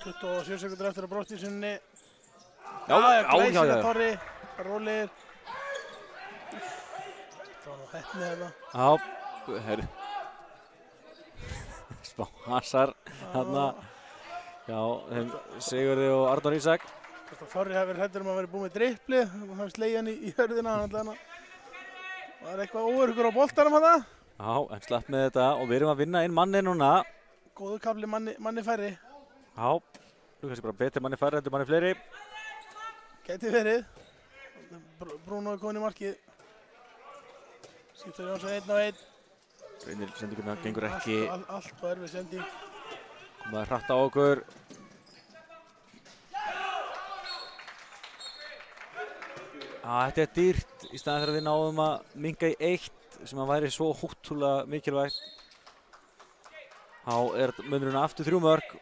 27 sekundur eftir að brottvísunni. Já. Þorri, rólegir. Það var nú heppni þetta. Já, herru. Smá hasar þarna. Já, Sigurði og Arnór Ísak. Þorri hefur hættur að vera búinn með drippli. Það hefði slegið hann í hörðina. Það var eitthvað óöryggur á boltanum hann. Já, en slapp með þetta og við erum að vinna inn manni núna. Góðu kafli manni færri. Já, nú kannski bara betri manni færri, manni fleiri. Gæti verið. Bruno er komin í markið. Sigþór Jónsson 1-1. Reynir sendinguna gengur ekki. Allt og erfið sending. Komaði hratt á okkur. Þetta er dýrt í staðan þegar við náðum að minnka í 1 sem að væri svo ótrúlega mikilvægt. Þá er munurinn aftur 3 mörk.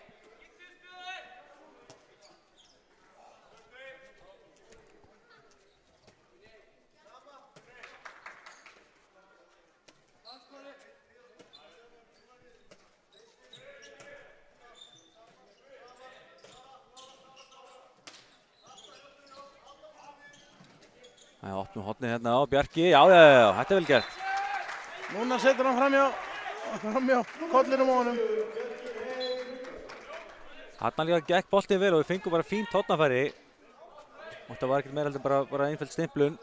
Það er opnum hotnið hérna á Bjarki, já, þetta er vel gert. Núna setur hann framjá kollinum á honum. Þarna líka gekk boltinn vel og við fengum bara fínt hotnafæri. Og þetta var ekkert meira heldur bara einföld stimplun.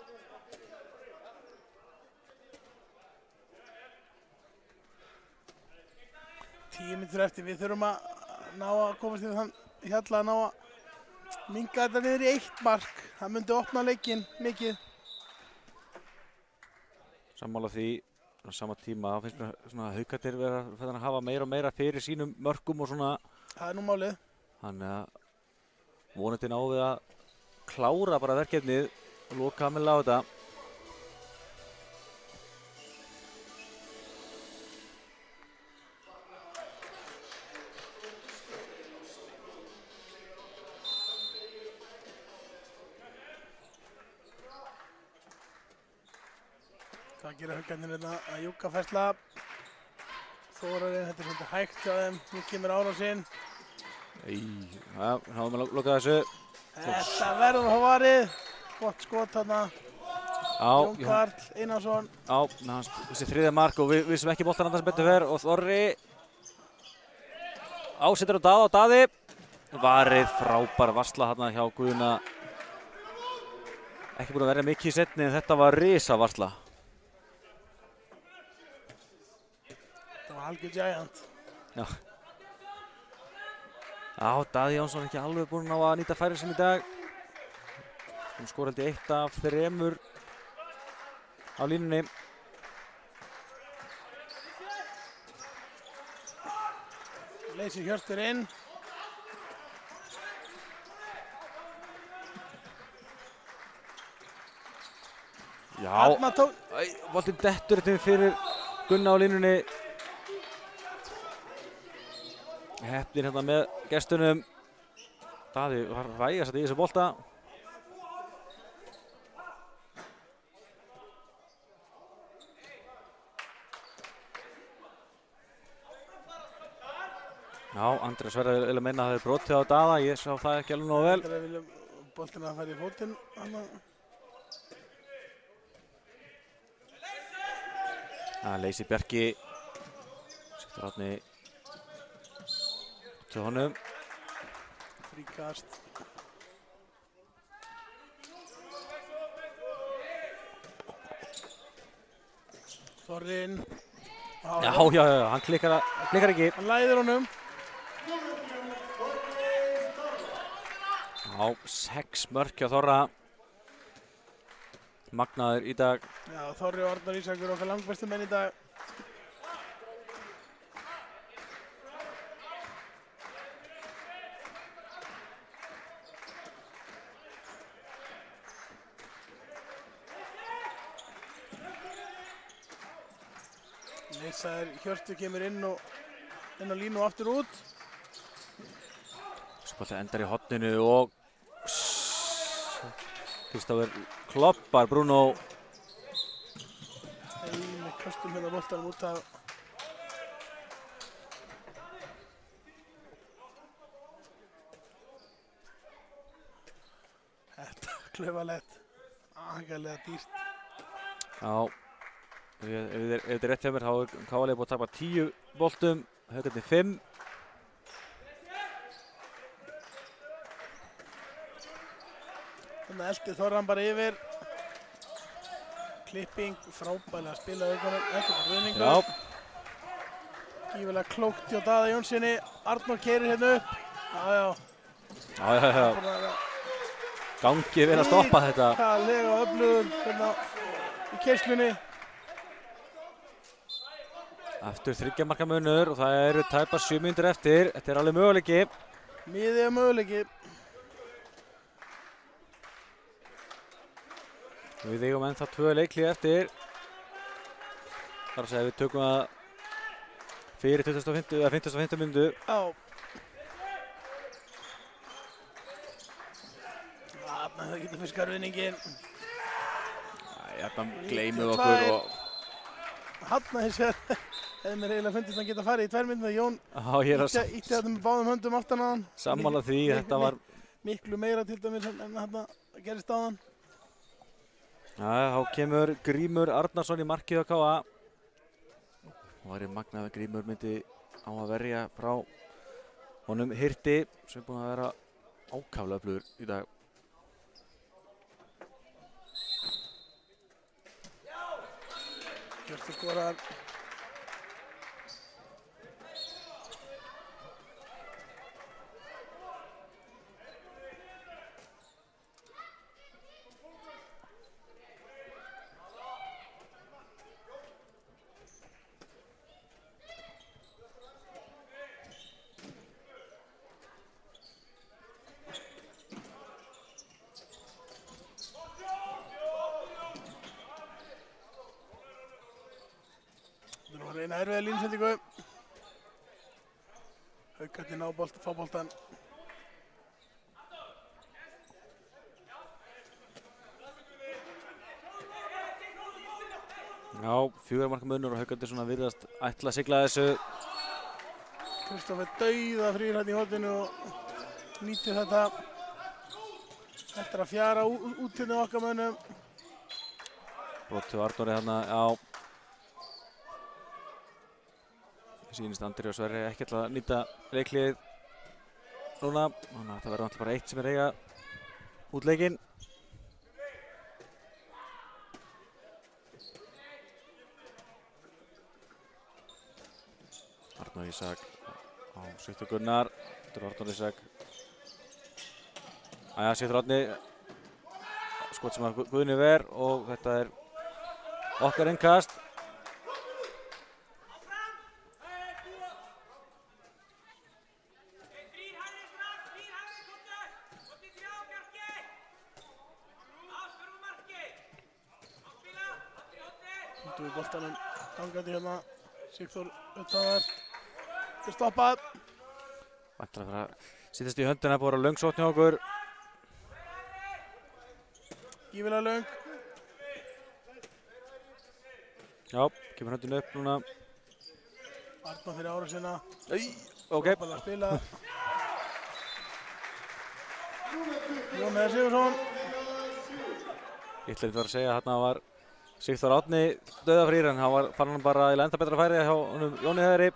Tíu mínútur eftir, við þurfum að ná að komast í þann hjalla að ná að minnka þetta niður í 1 mark. Það myndi opna leikinn mikið. Sammála því, á sama tíma, þá finnst mér svona Haukarnir vera að hafa meira og meira fyrir sínum mörkum og svona. Það er nú málið. Þannig að vonandi náum við að klára bara verkefnið og loka almennilega á þetta. Það gerir haugarnir hérna að júka færsla. Þórarinn, þetta er svolítið hægt hjá þeim. Nú kemur árásinn. Já, náðum að loka þessu. Þetta verður á varið. Gott skot þarna. Jón Karl Einarsson. Já, þessi þriðja mark og við sem ekki boltan andans betur fer og Þorri ásetur á Daða og Daði. Varið frábær varsla þarna hjá Guðna. Ekki búin að verja mikið í seinni en þetta var risa varsla. Þetta var algjör giant. Já. Já, Daði Jónsson ekki alveg búinn á að nýta færi sem í dag. Hún skor held ég 1 af 3 á línunni. Leysir Hjörtur inn. Já, boltinn dettur þetta fyrir Gunna á línunni. Heppnin hérna með gestunum. Daði var rægast í þessu bolta. Já, Andrés verður að meina að það er brotið á Daða, ég sá það ekki alveg nógu vel. Andrés vilja boltinn að fara í fótinn. Leysi Bjarki, setur átni til honum. Fríkast. Þorrinn. Já, hann klikkar ekki. Hann læðir honum. Já, 6 mörk hjá Þorra. Magnaður í dag. Já, Þorri og Arnar Ísakur okkar langbestu menn í dag. Leysaður Hjörtur kemur inn á línu og aftur út. Spoltið endar í horninu og Kristófer kloppar Bruno. Með köstum hérna boltanum út af. Þetta klaufalegt. Agalega dýrt. Já, ef þetta er rétt hjá mér þá er KLE búið að tapa 10 boltum, Haukarnir 5. Þannig að eldi Þorran bara yfir. Klipping, frábælega að spila auðvitað. Þetta var ruðningur. Já. Gífilega klókt hjá Daða Jónssoni. Arnór keyrir hérna upp. Já. Gangi vel að stoppa þetta. Ríkalega öflugur hérna í keyslunni. Aftur 3 marka munur og það eru tæpa 7 mínútur eftir. Þetta er alveg möguleiki. Miðið möguleiki. Við eigum ennþá 2 leiklið eftir. Þar að segja við tökum það fyrir 50 mínútu. Já. Þarna það getur fiskað ruðningin. Þetta gleymum okkur og... Þarna hins vegar hefði mér eiginlega fundist að hann geta farið í 2 mínútur. Jón ítti þetta með báðum höndum aftan að hann. Sammála því, þetta var... Miklu meira til dæmis en þarna gerist á hann. Já, þá kemur Grímur Arnarsson í markið á KA. Og væri magnað að Grímur myndi á að verja frá honum Hirti sem er búinn að vera ákaflega öflugur í dag. Hjörtur skorar. Reyna erfiða línsetningu. Haukarnir ná fá boltan. Já, 4 marka munur og Haukarnir svona virðast ætla að sigla þessu. Kristoffer dauða frýr hérna í horninu og nýtir þetta. Þetta er að fjara út hérna okkar mönnum. Broti og Arnóri hérna, já. Sýnist Andri og Sverri ekki ætla að nýta leiklið núna. Þannig að það verður alltaf bara eitt sem er eiga út leikinn. Arnór Ísak á Sigþór Gunnar. Þetta er Arnór Ísak. Æja, Sigþór Árni. Skot sem að Guðni ver og þetta er okkar innkast. Þú við boltanum gangandi hérna. Sigþór utanvert. Þetta er stoppað. Ætlar að fara að sittast í höndina, búið að löng sókn hjá okkur. Gífilega löng. Já, kemur höndin upp núna. Arnór fyrir ára sinna. Ok. Frábærlega spilað. Jón Heiðar Sigurðsson. Ég ætla ekki að segja að hérna var Sigþór Árni dauðafrýr en hann fann hann bara í enda betra færi hjá Jóni Heiðari.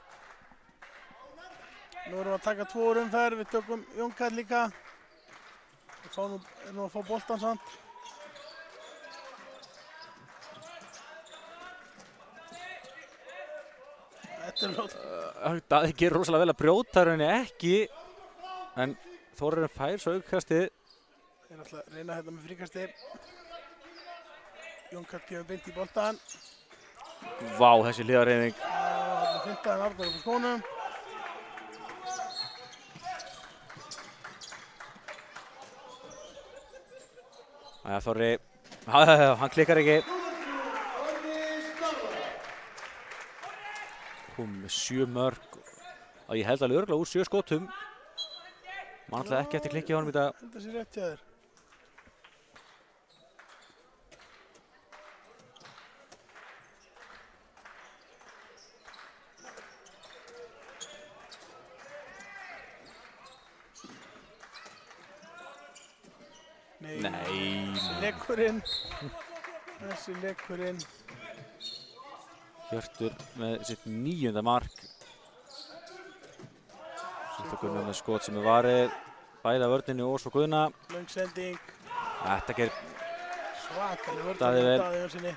Nú erum við að taka 2 umferð, við tökum Jón Karl líka. Við erum að fá boltan samt. Þetta er lótt. Það gerir rosalega vel að brjóta rauninni ekki en Þórarinn fær svo aukastið. Þeir ætla að reyna hérna með fríkasti. Jón Karl kemur beint í boltan. Vá, þessi hliðarhreyfing. Hérna fintaðan Arnór upp á skónum. Æja, Þorri, hann klikkar ekki. Kom með 7 mörk og ég held alveg örugglega úr 7 skotum. Man ætlaði ekki eftir klikki á honum í dag. Þetta sé rétt hjá þér. Nei. Þessi leikurinn. Hjörtur með sitt 9. mark. Sigþór Gunnar með skot sem er varið. Bæði af vörninni og svo Guðna. Löng sending. Þetta ger svakaleg vörn Daði vel. Daði Jónssoni.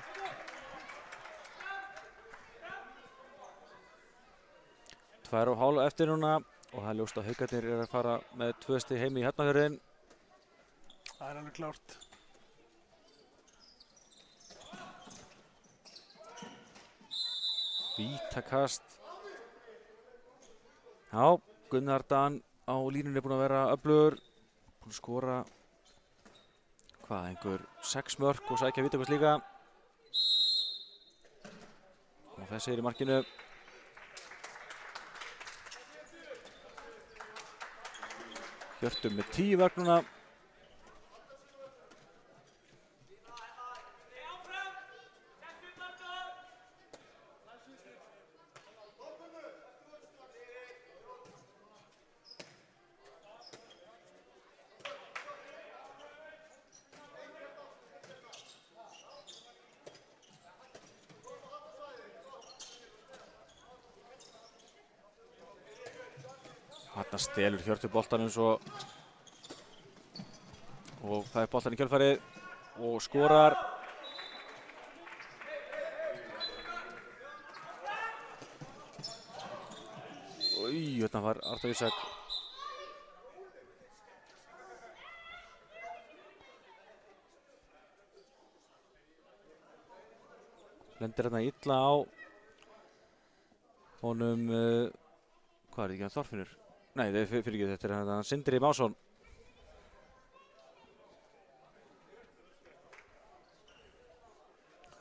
Tvær og hálf eftir núna og það er ljóst að Haukarnir eru að fara með 2 stig heim í Hafnarfjörðinn. Það er alveg klárt. Vítakast. Já, Gunnar Dan á línunni er búinn að vera öflugur. Búinn að skora einhver 6 mörk og sækja vítakast líka. Og þessi er í markinu. Hjörtur með 10 mörk núna. Þarna stelur Hjörtur boltanum svo og það er boltan í kjölfarið og skorar. Hérna var Arnór Ísak. Lendir hérna illa á honum, hvað er þetta ekki, hann Þorfinnur? Nei, fyrir ekki, þetta er hérna Sindri Másson.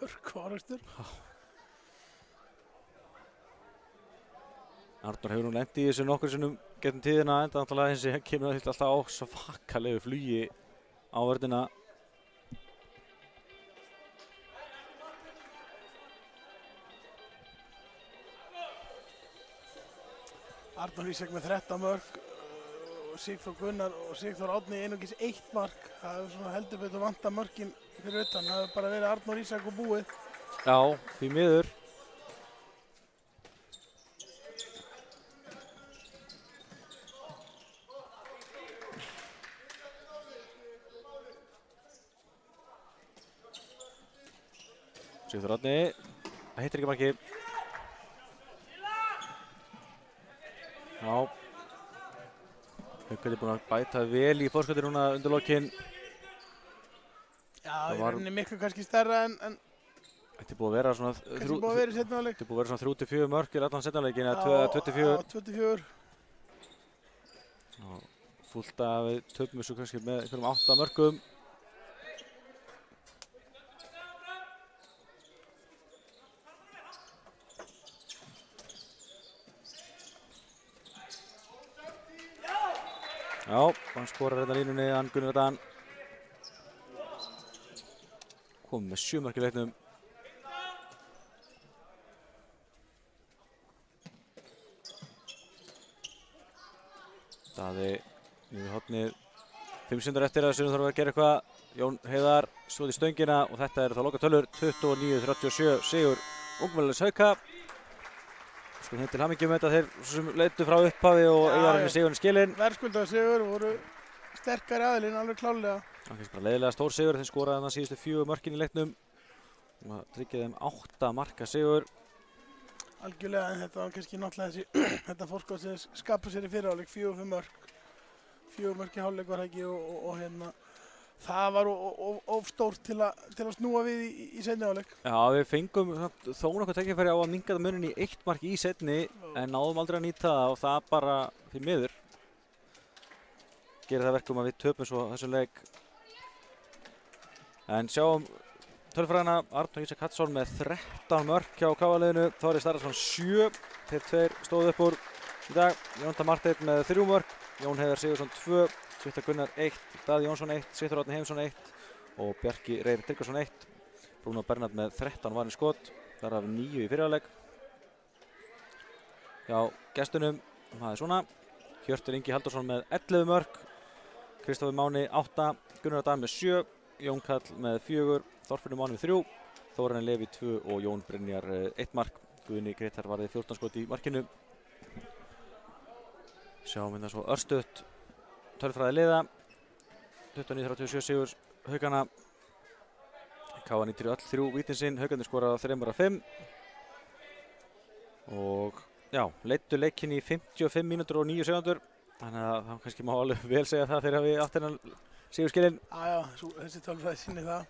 Hörkuárekstur. Arnór hefur nú lent í þessu nokkur sinnum gegnum tíðina enda náttúrulega þessi kemur alltaf á svakalegu flugi á vörnina. Arnór Ísak með 13 mörk og Sigþór Gunnar og Sigþór Árni einungis 1 mark. Það hefur svona heldur betur vantað mörkin fyrir utan. Það hefur bara verið Arnór Ísak og búið. Já, því miður. Sigþór Árni, það hittir ekki marki. Já. Haukarnir búin að bæta vel í forskoti núna undir lokin. Já, í rauninni miklu kannski stærra en Þetta er búið að vera svona kannski búið að vera í seinni hálfleik. Þetta er búið að vera svona 3-4 mörk í allan seinni hálfleikin eða 24. Já, 24. Fullt af við töpum þessu kannski með einhverjum 8 mörkum. Já, hann skorar hérna línunni, hann Gunnar Dan. Komið með 7 mörk í leiknum. Daði við hornið 5 sekúndur eftir að Sunnu þarf að gera eitthvað. Jón Heiðar stóð í stöngina og þetta eru þá lokatölur 29-37 sigur ungmennaliðs Hauka. Sko heim til hamingju með þetta þeir sem leiddu frá upphafi og eiga henni sigurinn skilinn. Verðskuldaði sigur, voru sterkari aðilinn alveg klárlega. Það er kannski bara leiðilega stór sigur, þeir skoraði þarna síðustu 4 mörkin í leiknum. Það tryggjaði þeim 8 marka sigur. Algjörlega, en þetta var kannski náttúrulega þessi þetta fórskot sem skapa sér í fyrri hálfleik, 4-5 mörk. 4 mörk í hálfleik var ekki og hérna það var of stórt til að snúa við í seinni hálfleik. Já, við fengum þó nokkuð tækifæri á að minnka munin í 1 mark í seinni en náðum aldrei að nýta það og það bara því miður gerir það verkum að við töpum svo þessum leik. En sjáum tölfræðina, Arnór Ísak Hallsson með 13 mörk hjá KA-liðinu, Þórir Starrason 7, þeir tveir stóðu upp úr í dag. Jónatan Marteinn með 3 mörk, Jón Heiðar Sigurðsson 2, Sigþór Gunnar 1, Daði Jónsson 1, Sigþór Árni Heimisson 1 og Bjarki Reyr Tryggvason 1. Bruno Bernhard með 13 varin skot, þar af 9 í fyrri hálfleik. Já, gestunum, það er svona, Hjörtur Ingi Halldórsson með 11 mörk, Kristofur Máni 8, Gunnar Dan með 7, Jón Kall með 4, Þorfinnur Máni með 3, Þórarinn Levi 2 og Jón Brynjar 1 mark. Guðni Grétar varði 14 skot í markinu. Sjáum hérna svo örstutt tölfræði liða. 29-37 sigurs Haukana. KA nýtir öll 3 vítin sinn, Haukarnir skora 3 af 5. Og já, leiddu leikinn í 55 mínútur og 9 sekúndur. Þannig að það kannski má alveg vel segja það þegar við átt hennan sigurskilinn. Já, þessi tölfræði sýnir það.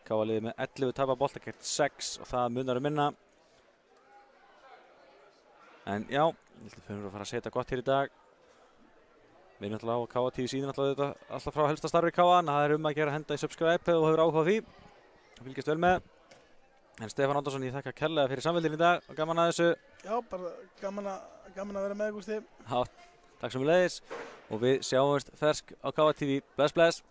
KA-liðið með 11 tapa bolta gegn 6 og það munar minna. En já, ég held að við höfum að fara að segja þetta gott hér í dag. Við erum náttúrulega á KA TV síðan alltaf frá helsta starfi KA, en það er að gera að henda í subscribe ef þú hefur áhuga á því. Fylgjast vel með. En Stefán Andersson, ég þakka kærlega fyrir samfélgin í dag og gaman að þessu. Já, bara gaman að vera með, Gústi. Já, takk sömuleiðis og við sjáumst fersk á KA TV. Bless, bless.